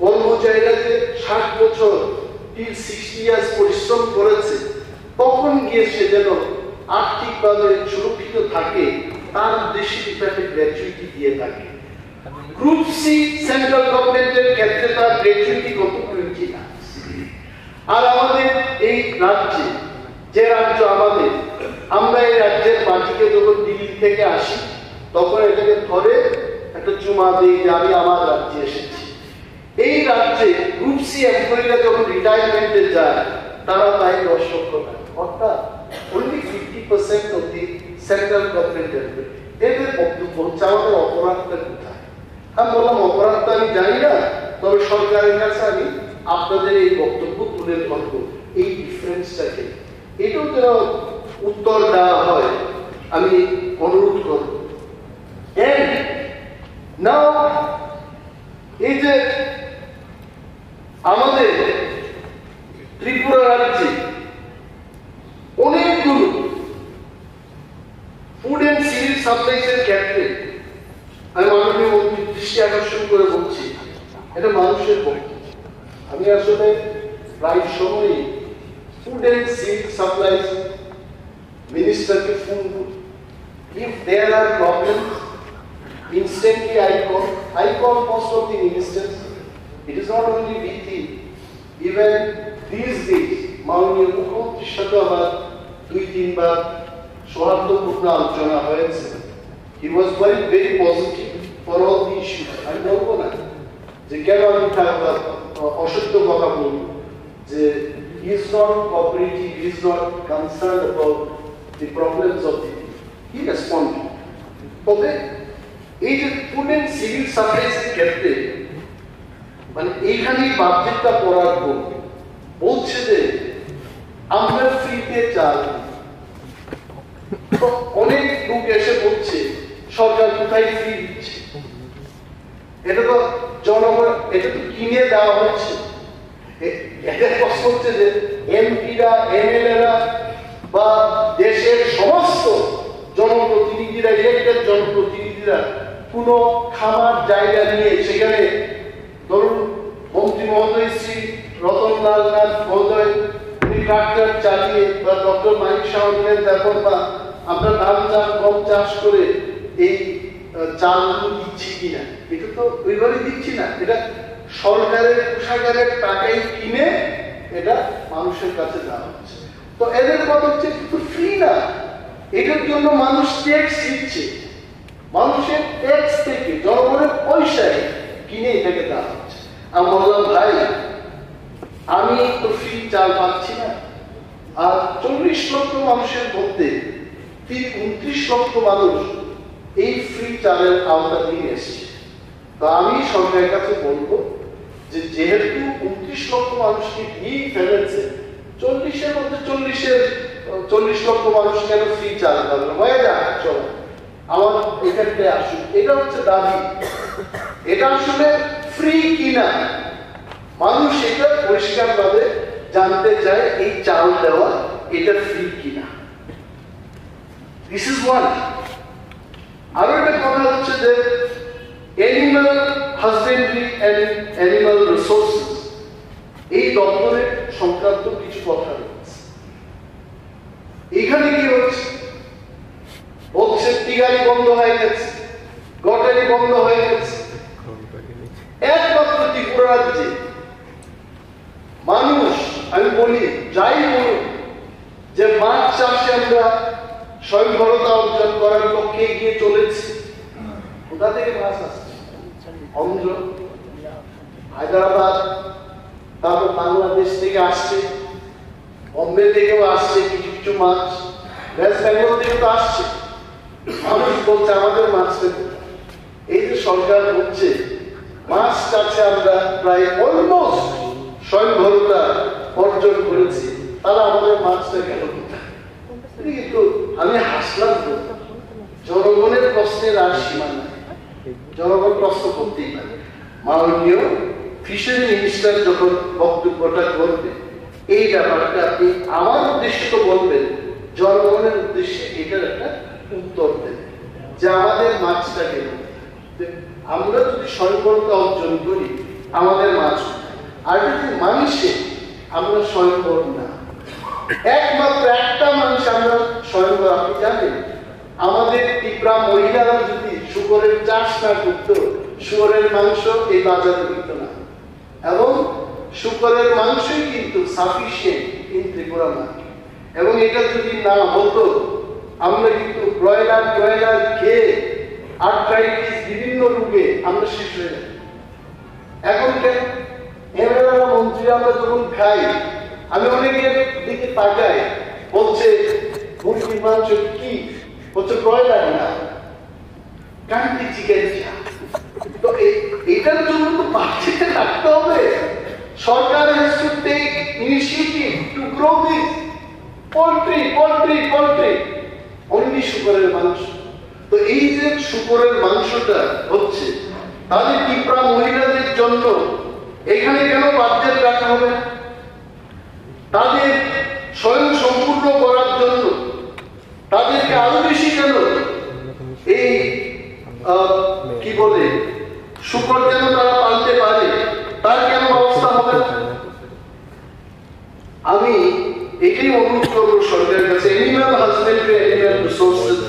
কর্মচারীরা যে 60 বছর 60 ইয়ার্স পরিশ্রম করেছে তখন গিয়ে সে যেন আর্থিকভাবে সুরক্ষিত থাকে, তার উদ্দেশ্যে একটা গ্র্যাজুইটি দিয়ে থাকে। গ্রুপ সি সেন্ট্রাল গভর্নমেন্টের ক্ষেত্রে তার গ্র্যাজুইটি কত 20 না। আর আমাদের এই রাজ্যে, যে রাজ্য আমাদের, আমরা এই রাজ্যের মাটিকে যখন দিল্লি থেকে আসি তখন এটাকে ধরে একটা চুমা দিই যে আমি আমার রাজ্যে এসেছি। এই রাজ্যে গ্রুপ সি এমপ্লয়িরা যখন রিটায়ারমেন্টে যায় তারা পায় 10 লক্ষ টাকা, অর্থাৎ only 50% of the central government employee। এদের বক্তব্য হচ্ছে আমাদের অপরাধটা কোথায়। আমি বললাম অপরাধটা আমি জানি না, তবে সরকারের কাছে আমি আপনাদের এই বক্তব্য তুলে ধরব, এই ডিফারেন্সটাকে এটাও যেন উত্তর দেওয়া হয় আমি অনুরোধ করব। এন্ড নাও এই যে আমাদের ত্রিপুরা রাজ্যে অনেকগুলো ফুড এন্ড সিভিল সাপ্লাইস এর ক্ষেত্রে আমি মাননীয় মন্ত্রীর দৃষ্টি আকর্ষণ করে বলছি, এটা মানুষের পক্ষে। আমি আসলে প্রায় সময়ই ফুড এন্ড সিভিল সাপ্লাইস মিনিস্টারকে ফোন করি। If there are problems, instantly I call most of the ministers. It is not only with him, even these days মাননীয় মুখ্যমন্ত্রীর সাথে আমার 2-3 বার সৌহার্দ্যপূর্ণ আলোচনা হয়েছে। He was very positive for all the issues. আমি বলবো না যে কেন আমি অসত্য কথা বলবো, যে he is not cooperative, he is not concerned about the problems of the people. He responded. তবে এই যে ফুড এন্ড সিভিল সাপ্লাইস এর ক্ষেত্রে মানে এইখানেই বাজেটটা পড়ার পর বলছে যে আমরা ফ্রিতে চাল, তো অনেক লোক এসে বলছে সরকার কোথায় ফ্রি দিচ্ছে, এটা তো জনগণ, এটা তো কিনে দেওয়া হচ্ছে। এটা প্রশ্ন হচ্ছে যে এমপিরা, এমএলএরা বা দেশের সমস্ত জনপ্রতিনিধিরা, ইলেক্টেড জনপ্রতিনিধিরা কোনো খামার জায়গা নিয়ে সেখানে ধরুন মন্ত্রী মহোদয় শ্রী রতনলাল নাথ মহোদয় উনি ট্রাক্টর চালিয়ে বা ডক্টর মানিক সাহনের ব্যাপার বা আমরা ধান চাষ, গম চাষ করে এই চালগুলো দিচ্ছি কিনা, এটা তো ওইভাবে দিচ্ছি না। এটা সরকারের কোষাগারের টাকাই কিনে এটা মানুষের কাছে দেওয়া হচ্ছে। তো এদের কথা হচ্ছে ফ্রি না, এটার জন্য মানুষ ট্যাক্স দিচ্ছে, মানুষের ট্যাক্স থেকে জনগণের পয়সায় কিনে এটাকে দেওয়া হচ্ছে। আমি বললাম ভাই আমি তো ফ্রি চাল পাচ্ছি না, আর 40 লক্ষ মানুষের মধ্যে 29 লক্ষ মানুষ এই ফ্রি চালের আওতা দিয়ে এসছে। তো আমি সরকারের কাছে বলবো যে যেহেতু 29 লক্ষ মানুষকে দিয়েই ফেলেছে, 40-এর মধ্যে 40 লক্ষ মানুষ কেন ফ্রি চাল পাবে, হয়ে যাক, চলো আমার এখানে আসুক। এটা হচ্ছে দাবি। এটা আসলে ফ্রি কিনা মানুষ এটা পরিষ্কার ভাবে জানতে চায়, এই চাল দেওয়া এটা ফ্রি কিনা। This is one. আরো একটা কথা হচ্ছে যে animal husbandry and animal resources, এই দপ্তরের সংক্রান্ত কিছু কথা রয়েছে। এখানে কি হচ্ছে, বলছে টিগারি বন্ধ হয়ে গেছে, গটারি বন্ধ হয়ে গেছে। একমাত্র ত্রিপুরা রাজ্যে মানুষ, আমি বলি যাই বলুন, যে মাছ চাষে আমরা স্বয়ংবরতা অর্জন করার লক্ষ্যে এগিয়ে চলেছি। কোথা থেকে মাছ আসছে? অন্ধ্র, হায়দ্রাবাদ, তারপর বাংলাদেশ থেকে আসছে, বম্বে থেকেও আসছে কিছু কিছু মাছ, ওয়েস্ট বেঙ্গল থেকে তো আসছে। মানুষ বলছে আমাদের মাছ পেতে। এই যে সরকার বলছে মাছ চাষে আমরা প্রায় অলমোস্ট স্বয়ংবরতা অর্জন করেছি, তারা আমাদের মাছটা কেন কোথায়? কিন্তু আমি হাসলাম। তো জনগণের প্রশ্নের আর সীমা নাই, জনগণ প্রশ্ন করতেই পারে। মাননীয় ফিশারি মিনিস্টার যখন বক্তব্যটা করবে, এই ব্যাপারটা আপনি আমার উদ্দেশ্যে তো বলবেন, জনগণের উদ্দেশ্যে এটার একটা উত্তর দেবেন যে আমাদের মাছটা কেন, আমরা যদি স্বয়ংবরতা অর্জন করি আমাদের মাছ, আর যদি মানুষে আমরা স্বয়ংবর না, একমাত্র একটা মানুষ আমরা স্বয়ংবর। আপনি জানেন আমাদের ত্রিপুরা মহিলারা যদি শুকরের চাষ না করতো, শুকরের মাংস এই বাজারে বিকত না, এবং শুকরের মাংসই কিন্তু সাফিসিয়েন্ট ইন ত্রিপুরা মার্কেট। এবং এটা যদি না হতো আমরা কিন্তু ব্রয়লার খেয়ে আর্থ্রাইটিস বিভিন্ন রোগে আমরা শেষ হয়ে যাই। এখন কেন এমএলএ মন্ত্রী আমরা যখন খাই, আমি অনেকের দিকে তাকাই, বলছে মুরগির মাংস কি, বলছে ব্রয়লার না, কান্ট্রি চিকেন। তো এটার জন্য তো বাচ্চাকে রাখতে হবে। সরকার has to take initiative to grow this poultry only শুকরের মাংস। তো এই যে শুকরের মাংসটা হচ্ছে, তাহলে ত্রিপুরা মহিলাদের জন্য এখানে কেন বাজেট রাখা হবে? তাদের স্বয়ং সম্পূর্ণ করার জন্য তাদেরকে আরো বেশি কেন এই কি বলে শুকর যেন তারা পালতে পারে, তার কেন ব্যবস্থা হবে? আমি এটাই অনুরোধ করবো সরকারের কাছে, অ্যানিমাল হাজবেন্ডারি অ্যানিমাল রিসোর্সেস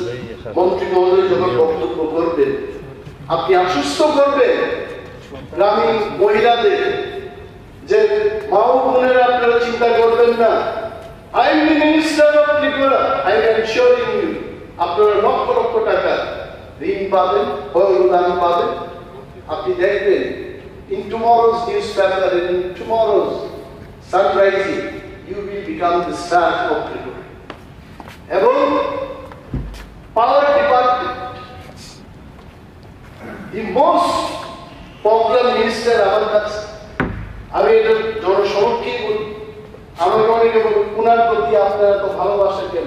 মন্ত্রী মহোদয় যখন বক্তব্য করবেন, আপনি আশ্বস্ত করবেন গ্রামীণ মহিলাদের যে মা ও বোনেরা আপনারা চিন্তা করবেন না, I am the minister of Tripura, I am ensuring you আপনারা লক্ষ লক্ষ টাকা ঋণ পাবেন, অনুদান পাবেন। আপনি দেখবেন in tomorrow's newspaper, in tomorrow's sunrising, you will become the star of Tripura. এবং power department, the most popular minister আমার কাছে, আমি এটা জনসমক্ষেই বলি, আমাকে অনেকে বলবো উনার প্রতি আপনারা তো ভালোবাসা কেন?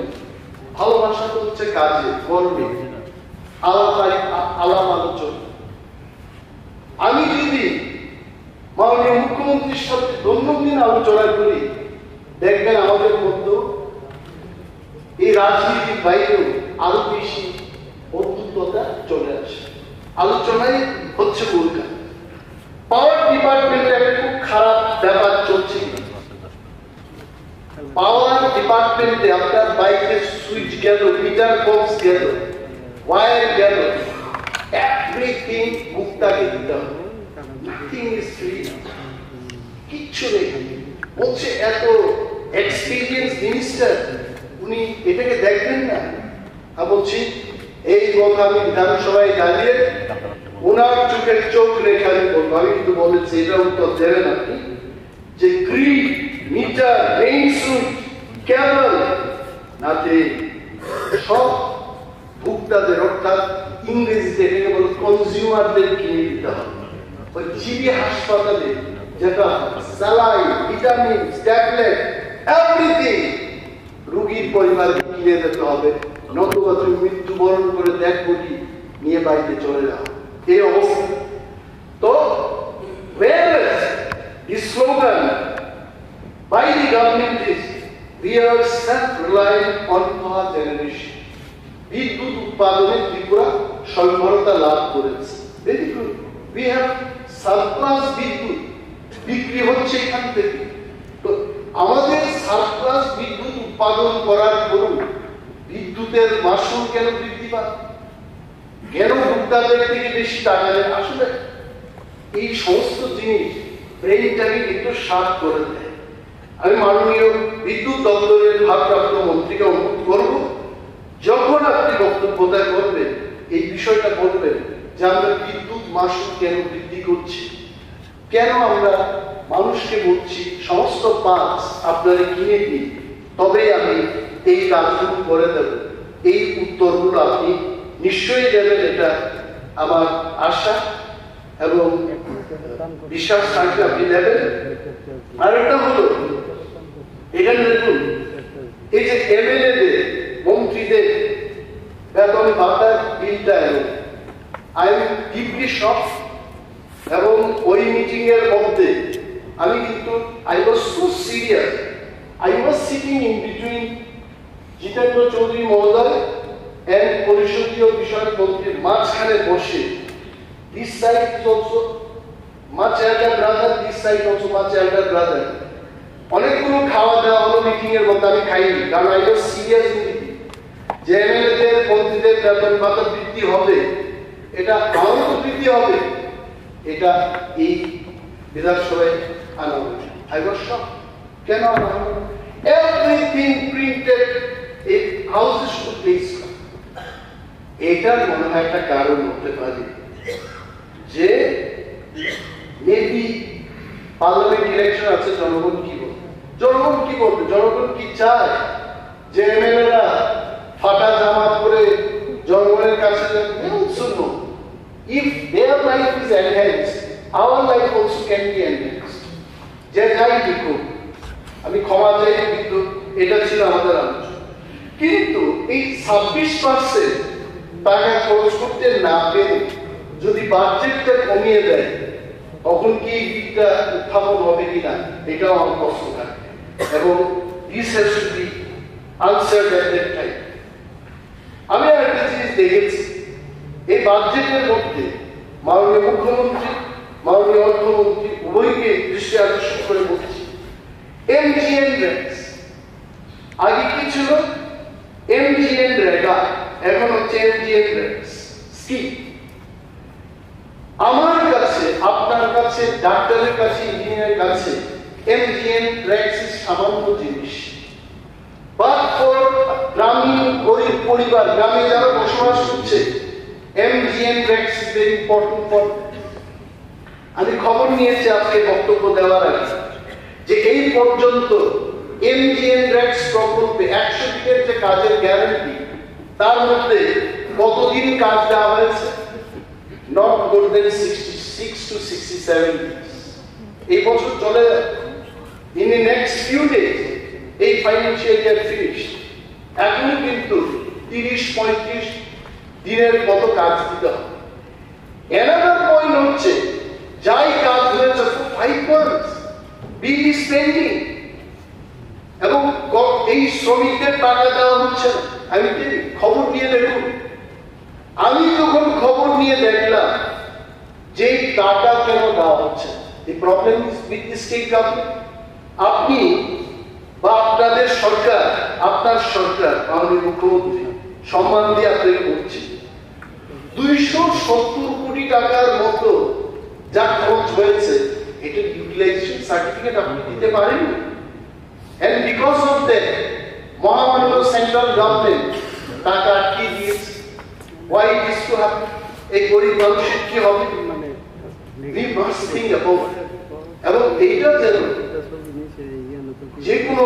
ভালোবাসা তো হচ্ছে কাজে, কর্মে, আলাপ আলোচনা। আমি যদি মাননীয় মুখ্যমন্ত্রীর সাথে দৈনন্দিন আলোচনা করি, দেখবেন আমাদের মধ্যে এই রাজনীতির বাইরেও আরো বেশি বন্ধুত্বতা চলে আসে। আলোচনায় হচ্ছে মূল কাজ। পাওয়ার ডিপার্টমেন্টে একটা খুব খারাপ ব্যাপার চলছে। পাওয়ার ডিপার্টমেন্টে আপনার বাইকের সুইচ গেল, মিটার বক্স গেল, ওয়্যার গেল, এভরিথিং মুক্তাকে দিতে হবে। নাথিং ইজ ফ্রি, কিচ্ছু নেই। বলছে এত এক্সপিরিয়েন্স মিনিস্টার, উনি এটাকে দেখবেন না? আমি বলছি এই কথা আমি বিধানসভায় দাঁড়িয়ে ওনার চোখের চোখ রেখে আমি বলবো, আমি কিন্তু বলেছি এটা উত্তর দেবেন আপনি, যে গ্রিড, মিটার, মেইন সুইচ, কেবল নাতে সব ভোক্তাদের, অর্থাৎ ইংরেজিতে এটাকে বলে কনজিউমারদের কিনে দিতে হবে। ওই জিবি হাসপাতালে যেটা স্যালাইন, ভিটামিন, ট্যাবলেট, এভরিথিং রোগীর পরিবারকে কিনে দিতে হবে, নতুবা তুমি মৃত্যুবরণ করে দেখবো কি নিয়ে বাড়িতে চলে যাও, এই অবস্থা। তো the slogan by the government is we are self-reliant on power generation. বিদ্যুৎ উৎপাদনে ত্রিপুরা স্বয়ংবরতা লাভ করেছে। Very good, we have surplus বিদ্যুৎ, বিক্রি হচ্ছে এখান থেকে। তো আমাদের সারপ্লাস বিদ্যুৎ উৎপাদন করার পরও বিদ্যুতের মাসুল কেন বৃদ্ধি পায়? কেন ভোক্তাদের থেকে বেশি টাকা নেয়? আসলে এই সমস্ত জিনিস ব্রেইনটাকে একটু শার্প করে দেয়। আমি মাননীয় বিদ্যুৎ দপ্তরের ভারপ্রাপ্ত মন্ত্রীকে অনুরোধ করব, যখন আপনি বক্তব্য করবেন এই বিষয়টা বলবেন যে আমরা বিদ্যুৎ মাসুল কেন বৃদ্ধি করছি, কেন আমরা মানুষকে বলছি সমস্ত পার্টস আপনারা কিনে দিন তবেই আমি এই কাজগুলো করে দেব। এই উত্তরগুলো আপনি নিশ্চয়ই দেবেন, এটা আমার আশা এবং বিশ্বাস থাকলে আপনি দেবেন। আর একটা হলো এখানে দেখুন, এই যে এমএলএদের, মন্ত্রীদের বেতন ভাতার বিলটা এলো, আই এম ডিপলি শকড। এবং ওই মিটিং এর মধ্যে আমি কিন্তু I was so serious, I was sitting in between Jitendra Chowdhury মহোদয় এন্ড পরিষদীয় বিষয়ক মন্ত্রীর মাঝখানে বসে, this side is also much elder brother, this side also much elder brother. অনেকগুলো খাওয়া দাওয়া হলো মিটিং এর মধ্যে, আমি খাইনি, কারণ আই ওয়াজ সিরিয়াস যে এমএলএদের, মন্ত্রীদের বেতন ভাতা বৃদ্ধি হবে, এটা আমারও বৃদ্ধি হবে, এটা এই বিধানসভায় আনা হয়েছে। আই ওয়াজ শকড, কেন আনা হলো? এভরিথিং প্রিন্টেড, এই হাউস শুড প্লিজ। এটার মনে হয় একটা কারণ হতে পারে যে মেবি পার্লামেন্ট ইলেকশন আছে, জনগণ কি বলবে? জনগণ কি বলবে? জনগণ কি চায় যে এমএলএরা ফাটা জামা পরে জনগণের কাছে শুনবো? If their life is enhanced, our life also can be enhanced. যে যাই লিখুন, আমি ক্ষমা চাই, কিন্তু এটা ছিল আমাদের আলোচনা। কিন্তু এই 26% টাকা খরচ করতে না পেরে যদি বাজেটটা কমিয়ে দেয়, তখন কি এই দিকটা উত্থাপন হবে কিনা, এটাও আমার প্রশ্ন থাকে। এবং this has to be answered at that time. আমি আর একটা জিনিস দেখেছি, এই বাজেটের মধ্যে মাননীয় মুখ্যমন্ত্রী, মাননীয় অর্থমন্ত্রী উভয়কে দৃষ্টি আকর্ষণ করে বলছি, এমজিএন রেক্স, আগে কি ছিল? এমজিএন রেগা, এখন হচ্ছে এমজিএন রেক্স স্কিম। আমার কাছে, আপনার কাছে, ডাক্তারের কাছে, ইঞ্জিনিয়ারের কাছে এমজিএন রেক্স সামান্য জিনিস, বাট ফর গ্রামীণ গরিব পরিবার, গ্রামে যারা বসবাস করছে, MGN Rex is very important for. আমি খবর নিয়েছি আজকে বক্তব্য দেওয়ার আগে যে এই পর্যন্ত এমজিএন রেক্স প্রকল্পে 100 দিনের যে কাজের গ্যারান্টি, তার মধ্যে কতদিন কাজ দেওয়া হয়েছে? Not more than 66 to 67 days। এই বছর চলে যাবে, in the next few days এই ফাইন্যান্সিয়াল ইয়ার ফিনিশ। এখন কিন্তু 30-35 দিনের মতো কাজ দিতে হবে। অ্যানাদার পয়েন্ট হচ্ছে, যাই কাজ হয়েছে 5 months বি স্পেন্ডিং, এবং এই শ্রমিকদের টাকা দেওয়া হচ্ছে না। আমি খবর নিয়ে দেখুন, আমি যখন খবর নিয়ে দেখলাম যে টাকা কেন দেওয়া হচ্ছে, the problem is with the state government। আপনি বা আপনাদের সরকার, আপনার সরকার, মাননীয় মুখ্যমন্ত্রী, সম্মান দিয়ে আপনাকে বলছি, 270 কোটি টাকার মতো যা খরচ হয়েছে, এটার ইউটিলাইজেশন সার্টিফিকেট আপনি দিতে পারেন। And because of that, মহামান্য সেন্ট্রাল গভর্নমেন্ট টাকা আটকে দিয়েছে। Why it is to happen? এই গরিব মানুষের কি হবে? We must think about it. এবং এইটা যেন যে কোনো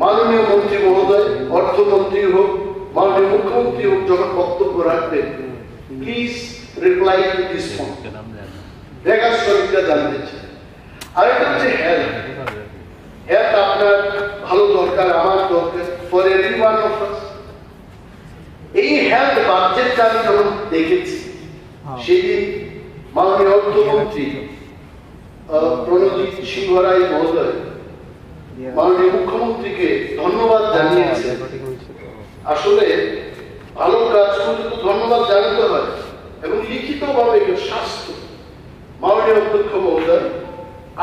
মাননীয় মন্ত্রী মহোদয়, অর্থমন্ত্রী হোক, মাননীয় মুখ্যমন্ত্রী হোক, যখন বক্তব্য রাখবেন, please reply to this point. দেখা শরীরটা জানতে চাই। আরেকটা হচ্ছে হেলথ। হেলথ আপনার ভালো দরকার, আমার দরকার, for every one of us. এই হেলথ বাজেটটা আমি যখন দেখেছি, সেদিন মাননীয় অর্থমন্ত্রী প্রণজিৎ সিংহ রায় মহোদয় মাননীয় মুখ্যমন্ত্রীকে ধন্যবাদ জানিয়েছে। আসলে ভালো কাজ করলে তো ধন্যবাদ জানাতে হয়, এবং লিখিতভাবে স্বাস্থ্য মাননীয় অধ্যক্ষ মহোদয়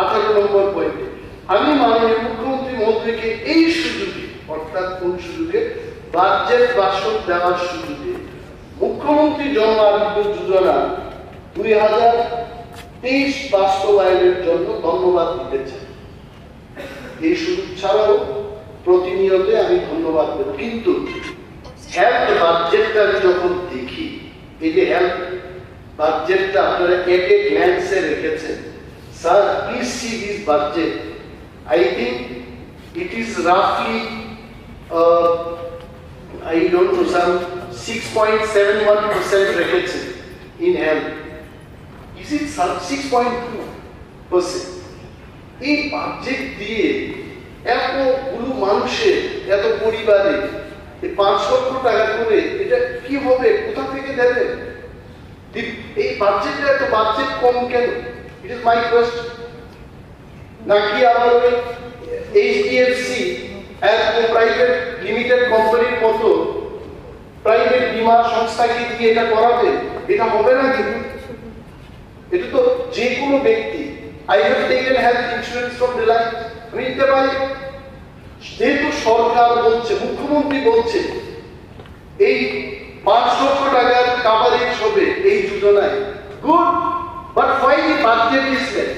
18 নম্বর পয়েন্টে আমি মাননীয় মুখ্যমন্ত্রী মহোদয়কে এই সুযোগে, অর্থাৎ কোন সুযোগে, বাজেট ভাষণ দেওয়ার সুযোগে মুখ্যমন্ত্রী জন আরোগ্য যোজনা 2023 বাস্তবায়নের জন্য ধন্যবাদ দিতে চাই। এই সুযোগ ছাড়াও প্রতিনিয়ত আমি ধন্যবাদ দেব। কিন্তু হেলথ বাজেটটা যখন দেখি, এই যে হেলথ বাজেটটা আপনারা এট এ গ্ল্যান্সে রেখেছেন, sir please see this budget. I think it is roughly I don't know, some 6.71% রেখেছে in health. Is it 6.2%? এই বাজেট দিয়ে এতগুলো মানুষের, এত পরিবারে 5 লক্ষ টাকা করে এটা কি হবে, কোথা থেকে দেবে? এই বাজেটটা এত বাজেট কম কেন? It is my question. নাকি আবার ওই এইচডিএফসি প্রাইভেট লিমিটেড কোম্পানির মতো প্রাইভেট বীমা সংস্থাকে দিয়ে এটা করাবে? এটা হবে না। কিন্তু এটা তো যে কোনো ব্যক্তি, I have taken health insurance from Reliance, আমি নিতে পারি। যেহেতু সরকার বলছে, মুখ্যমন্ত্রী বলছে এই 5 লক্ষ টাকার কাভারেজ হবে এই যোজনায়, good, but why the budget is less?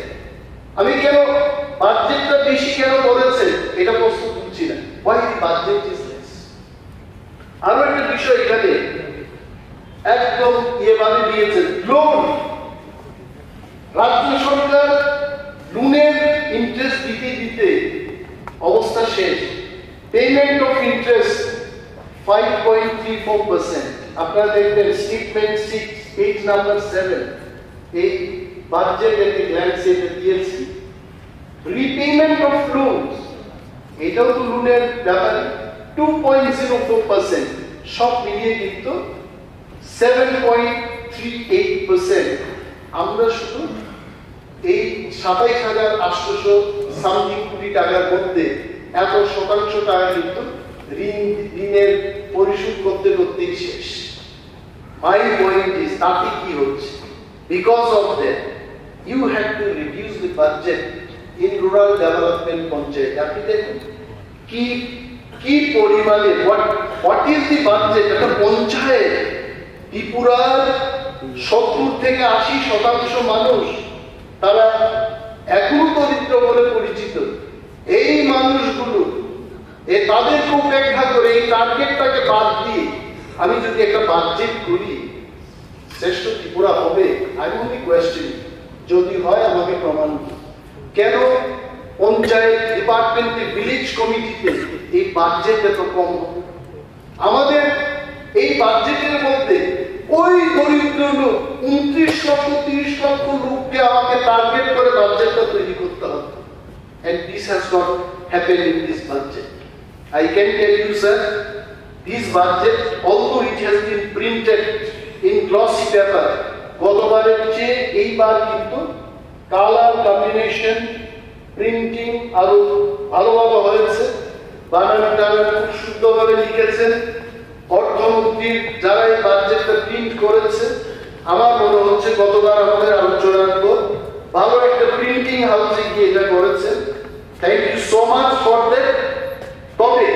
আমি কেন বাজেটটা বেশি কেন করেছে এটা প্রশ্ন তুলছি না। Why the budget is less? আরো একটা বিষয় এখানে একদম ভাবে দিয়েছেন, লোন। রাজ্য সরকার লোনের ইন্টারেস্ট দিতে দিতে অবস্থা শেষ। Payment of interest 5.34%। আপনারা দেখবেন স্টেটমেন্ট 6 পেজ নাম্বার 7, এই বাজেটের গ্ল্যান্সে দিয়েছি। রিপেমেন্ট অফ লোনস, এটাও তো লোনের ব্যাপারে 2.04%। সব মিলিয়ে কিন্তু 7.38%। আমরা শুধু এই 27,800 সামথিং কোটি টাকার মধ্যে এত শতাংশ টাকা কিন্তু ঋণের পরিশোধ করতে করতেই শেষ। মাই পয়েন্ট ইজ, তাতে কি হচ্ছে? Because of that you have to reduce the budget in rural development panchayat. আপনি দেখুন কি কি পরিমাণে, হোয়াট ইজ দি বাজেট? একটা পঞ্চায়েত, ত্রিপুরার 70 থেকে 80% মানুষ, তারা এখনো দরিদ্র বলে পরিচিত। এই মানুষগুলো তাদেরকে উপেক্ষা করে এই টার্গেটটাকে বাদ দিয়ে আমি যদি একটা বাজেট করি, শ্রেষ্ঠ ত্রিপুরা হবে? I only question. যদি হয় আমাকে প্রমাণ। কেন পঞ্চায়েত ডিপার্টমেন্টে, ভিলেজ কমিটিতে এই বাজেট এত কম? আমাদের এই বাজেটের মধ্যে ওই দরিদ্র লোক 29 লক্ষ 30 লক্ষ লোককে আমাকে টার্গেট করে বাজেটটা তৈরি করতে হবে। And this has not happened in this budget. I can tell you, sir, this budget, although it has been printed in glossy paper, গতবারের চেয়ে এইবার কিন্তু কালার কম্বিনেশন, প্রিন্টিং আরো ভালোভাবে হয়েছে। বানানটা খুব শুদ্ধভাবে লিখেছেন অর্থমন্ত্রী যারা এই বাজেটটা প্রিন্ট করেছে। আমার মনে হচ্ছে গতবার আমাদের আলোচনার পর ভালো একটা প্রিন্টিং হাউসে গিয়ে এটা করেছেন। Thank you so much for that. তবে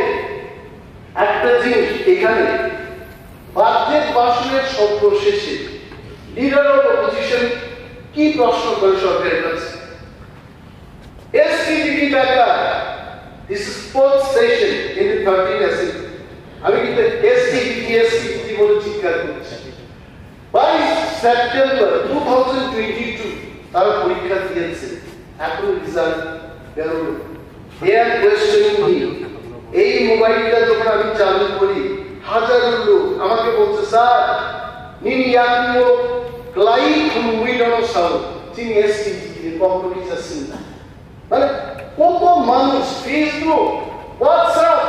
একটা জিনিস এখানে, বাজেট ভাষণের সর্বশেষে লিডার অফ অপোজিশন কি প্রশ্ন করে সরকারের কাছে? এসসিডিটি ব্যাপার, this is fourth session in the 13th assembly. আমি কিন্তু এসসিডিটি বলে চিৎকার করছি। সেপ্টেম্বর 2022 তারা পরীক্ষা দিয়েছে, এখন রেজাল্ট বেরোলো। এর কোয়েশ্চেনিং মি, এই মোবাইলটা যখন আমি চালু করি হাজারো লোক আমাকে বলছে, স্যার নিন ইয়াকুমো gleich Wiedersau তিনি এসটিজি কম্পিউটার না, মানে কত মানুষ ফেসবুক হোয়াটসঅ্যাপ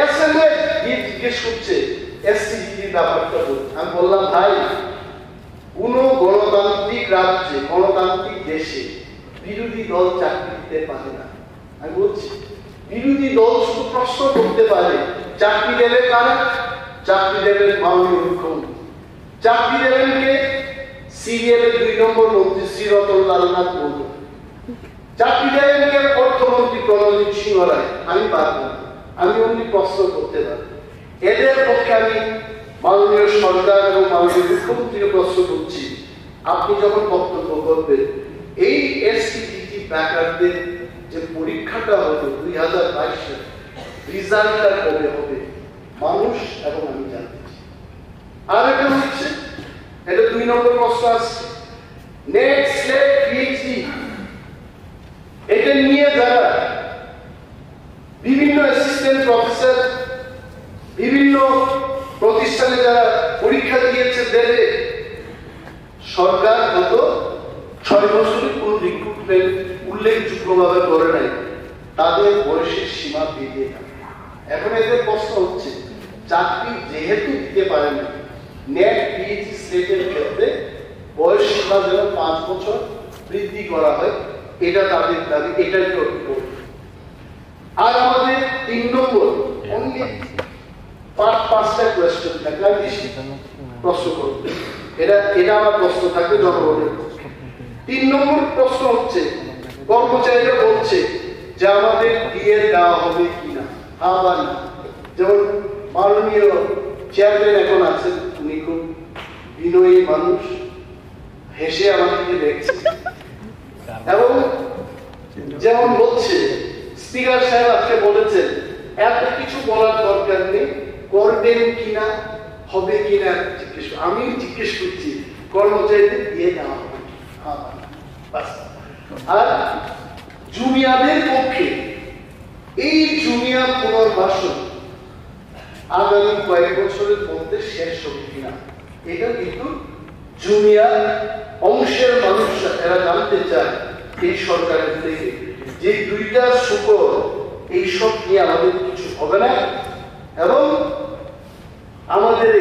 এসএমএস দিয়ে জিজ্ঞেস করছে এসটিজি ব্যাপারটা বল। আমি বললাম, ভাই কোন গণতান্ত্রিক রাজ্যে গণতান্ত্রিক দেশে বিরোধী দল চাকরি দিতে পারে না। আমি বলছি বিরোধী দল শুধু প্রশ্ন করতে পারে, চাকরি দেবে কারা? চাকরি দেবেন মাননীয় মুখ্যমন্ত্রী, চাকরি দেবেন কে? সিরিয়ালের 2 নম্বর মন্ত্রী শ্রী রতন লালনাথ মন্ডল, চাকরি দেবেন কে? অর্থমন্ত্রী প্রণজিৎ সিংহ রায়। আমি পারবো না, আমি অমনি প্রশ্ন করতে পারি। এদের পক্ষে আমি মাননীয় সরকার এবং মাননীয় মুখ্যমন্ত্রীকে প্রশ্ন করছি, আপনি যখন বক্তব্য করবেন এই এসটিজি ব্যাকারদের যে পরীক্ষাটা হতো 2022 সালে, রেজাল্টটা কবে হবে মানুষ এবং আমি জানতে চাই। আর একটা হচ্ছে, এটা 2 নম্বর প্রশ্ন আসছে, নেট স্লেট পিএইচডি, এটা নিয়ে যারা বিভিন্ন অ্যাসিস্ট্যান্ট প্রফেসর বিভিন্ন প্রতিষ্ঠানে যারা পরীক্ষা দিয়েছে দেবে, সরকার গত 6 বছরে কোন রিক্রুটমেন্ট উল্লেখযোগ্যভাবে করে নাই, তাদের বয়সের সীমা বেঁধে থাকে। এখন এদের প্রশ্ন হচ্ছে, চাকরি যেহেতু দিতে পারে না, নেট পিএইচডি স্লেটের ক্ষেত্রে বয়স সীমা যেন 5 বছর বৃদ্ধি করা হয়, এটা তাদের দাবি, এটাই করতে। আর আমাদের 3 নম্বর অনলি 5টা কোয়েশ্চেন থাকে, আমি প্রশ্ন করব, এটা আমার প্রশ্ন থাকবে জনগণের। 3 নম্বর প্রশ্ন হচ্ছে, কর্মচারীরা বলছে যে আমাদের দিয়ে দেওয়া হবে কিনা, হ্যাঁ বা না। যেমন মাননীয় চেয়ারম্যান এখন আছেন, উনি খুব বিনয়ী মানুষ, হেসে আমাদেরকে দেখছে এবং যেমন বলছে স্পিকার সাহেব আজকে বলেছেন এত কিছু বলার দরকার নেই, করবেন কিনা হবে কিনা জিজ্ঞেস, আমি জিজ্ঞেস করছি কর্মচারীদের দিয়ে দেওয়া হবে। আর জুনিয়ারদের পক্ষে এই জুনিয়র পুনর্বাসন আগামী কয়েক বছরের মধ্যে শেষ হবে কিনা, এটা কিন্তু জুনিয়র অংশের মানুষরা এরা জানতে চায় এই সরকারের থেকে যে 2টা শুকর এইসব নিয়ে আমাদের কিছু হবে না এবং আমাদের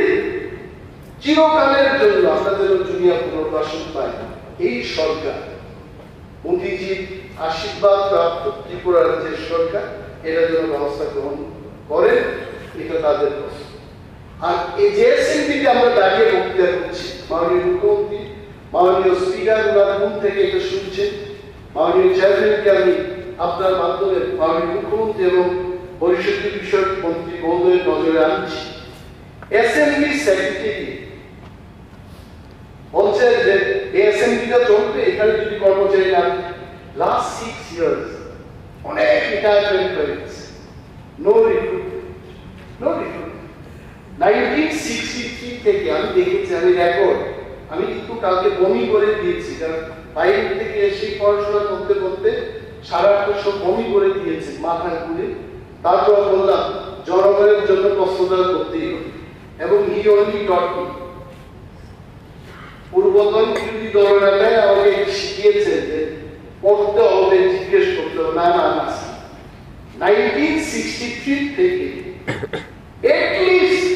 চিরকালের জন্য আমরা যেন জুনিয়র পুনর্বাসন পাই। এই সরকার মোদীজির আশীর্বাদ প্রাপ্ত ত্রিপুরার যে সরকার, এটা যেন ব্যবস্থা গ্রহণ করে, এটা তাদের প্রশ্ন। আর এই যে এসএমপিতে আমরা দাঁড়িয়ে বক্তৃতা করছি, মাননীয় মুখ্যমন্ত্রী মাননীয় স্পিকার ওনার মুখ থেকে এটা শুনছেন, মাননীয় চেয়ারম্যানকে আমি আপনার মাধ্যমে মাননীয় মুখ্যমন্ত্রী এবং পরিষদীয় বিষয়ক মন্ত্রী মহোদয়ের নজরে আনছি। এসএমপি সেক্রেটারি বলছে যে এই এসএমপিটা চলবে, এখানে যদি কর্মচারী না, লাস্ট 6 ইয়ার্স অনেক রিটায়ারমেন্ট হয়ে গেছে, নো রিক্রুটমেন্ট, নো রিক্রুটমেন্ট। 1963 থেকে আমি দেখেছি, আমি রেকর্ড, আমি কিন্তু কালকে বমি করে দিয়েছি, কারণ বাইরে থেকে এসে পড়াশোনা করতে করতে সারা সব বমি করে দিয়েছে মাথায় ঘুরে। তারপর বললাম জনগণের জন্য প্রশ্নোত্তর করতেই হবে এবং হি অনলি টট মি। পূর্বতন বিরোধী দলনেতায় আমাকে শিখিয়েছে যে পড়তে হবে, জিজ্ঞেস করতে হবে, না না না। 1963 থেকে এটলিস্ট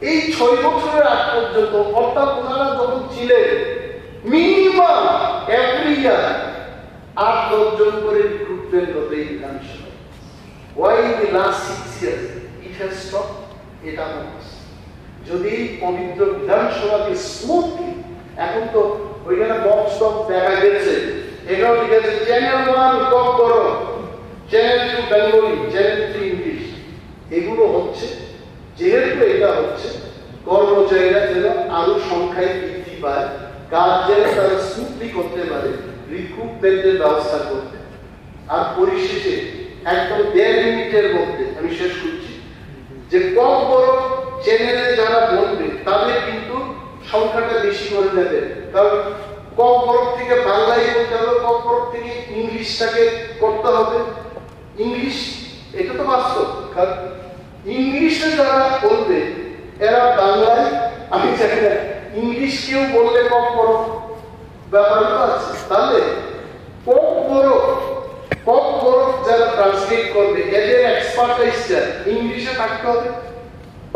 এই 6 বছরের আগ পর্যন্ত, অর্থাৎ ওনারা যখন ছিলেন মিনিমাম এভরি ইয়ার 8-10 জন করে রিক্রুটমেন্ট হতো এই বিধানসভায়। Why in the last 6 years it has stopped? এটা আমার যদি পবিত্র বিধানসভাকে স্মুথলি, এখন তো ওইখানে বক্স টপ দেখা গেছে, এটাও ঠিক আছে, চ্যানেল 1 টপ করো, চ্যানেল 2 বেঙ্গলি, চ্যানেল 3 ইংলিশ, এগুলো হচ্ছে। যেহেতু এটা হচ্ছে, কর্মচারীরা যেন আরো সংখ্যায় বৃদ্ধি পায়, কাজ যেন তারা স্মুথলি করতে পারে, রিক্রুটমেন্টের ব্যবস্থা করতে। আর পরিশেষে একদম 1.5 মিনিটের মধ্যে আমি শেষ করছি, যে কম বড় চ্যানেলে যারা বলবে তাদের কিন্তু সংখ্যাটা বেশি করে নেবেন, কারণ ক বরফ থেকে বাংলায় বলতে হবে, ক বরফ থেকে ইংলিশটাকে করতে হবে। ইংলিশ এটা তো বাস্তব, কারণ ইংলিশে যারা বলবে এরা বাংলায়, আমি জানি না ইংলিশ কেউ বললে ক বরফ ব্যাপার তো আছে। তাহলে কক বরফ যারা ট্রান্সলেট করবে এদের এক্সপার্টাইজটা ইংলিশে থাকতে হবে,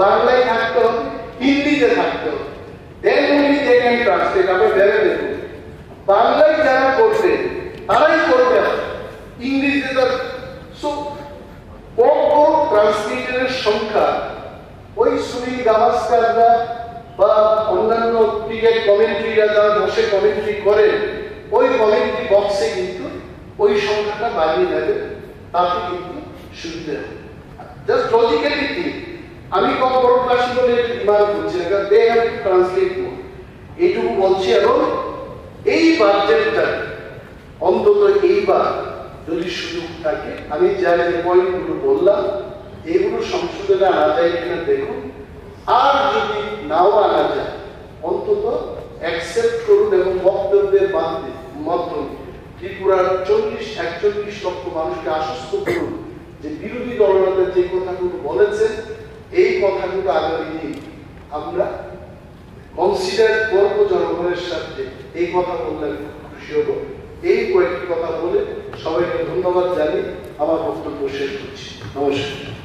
বাংলায় থাকতে হবে, হিন্দিতে থাকতে হবে। Then only they can translate. আপনি ভেবে দেখুন, বাংলায় যারা করবে তারাই করবে, ইংরেজিতে তার সো কক ট্রান্সলেটরের সংখ্যা ওই সুনীল গাভাস্কাররা বা অন্যান্য ক্রিকেট কমেন্ট্রিরা যারা বসে কমেন্ট্রি করে ওই কমেন্ট্রি বক্সে কিন্তু ওই সংখ্যাটা বাড়িয়ে দেবে, তাতে কিন্তু সুবিধা হবে। জাস্ট লজিক্যালি থিঙ্ক, আমি কম বড় ক্লাস বলে ডিমান্ড করছি না, কারণ দে হ্যাভ টু ট্রান্সলেট মোর, এইটুকু বলছি। এবং এই বাজেটটা অন্তত এইবার যদি সুযোগ থাকে, আমি যা যে পয়েন্টগুলো বললাম এগুলো সংশোধনে আনা যায় কিনা দেখুন, আর যদি নাও আনা যায় অন্তত অ্যাকসেপ্ট করুন এবং বক্তব্যের মাধ্যমে ত্রিপুরার 40-41 লক্ষ মানুষকে আশ্বস্ত করুন যে বিরোধী দলনেতা যে কথাগুলো বলেছেন এই কথাগুলো আগামী দিন আমরা কনসিডার করব, জনগণের সাথে এই কথা বললে আমি খুশি হব। এই কয়েকটি কথা বলে সবাইকে ধন্যবাদ জানিয়ে আমার বক্তব্য শেষ করছি। নমস্কার।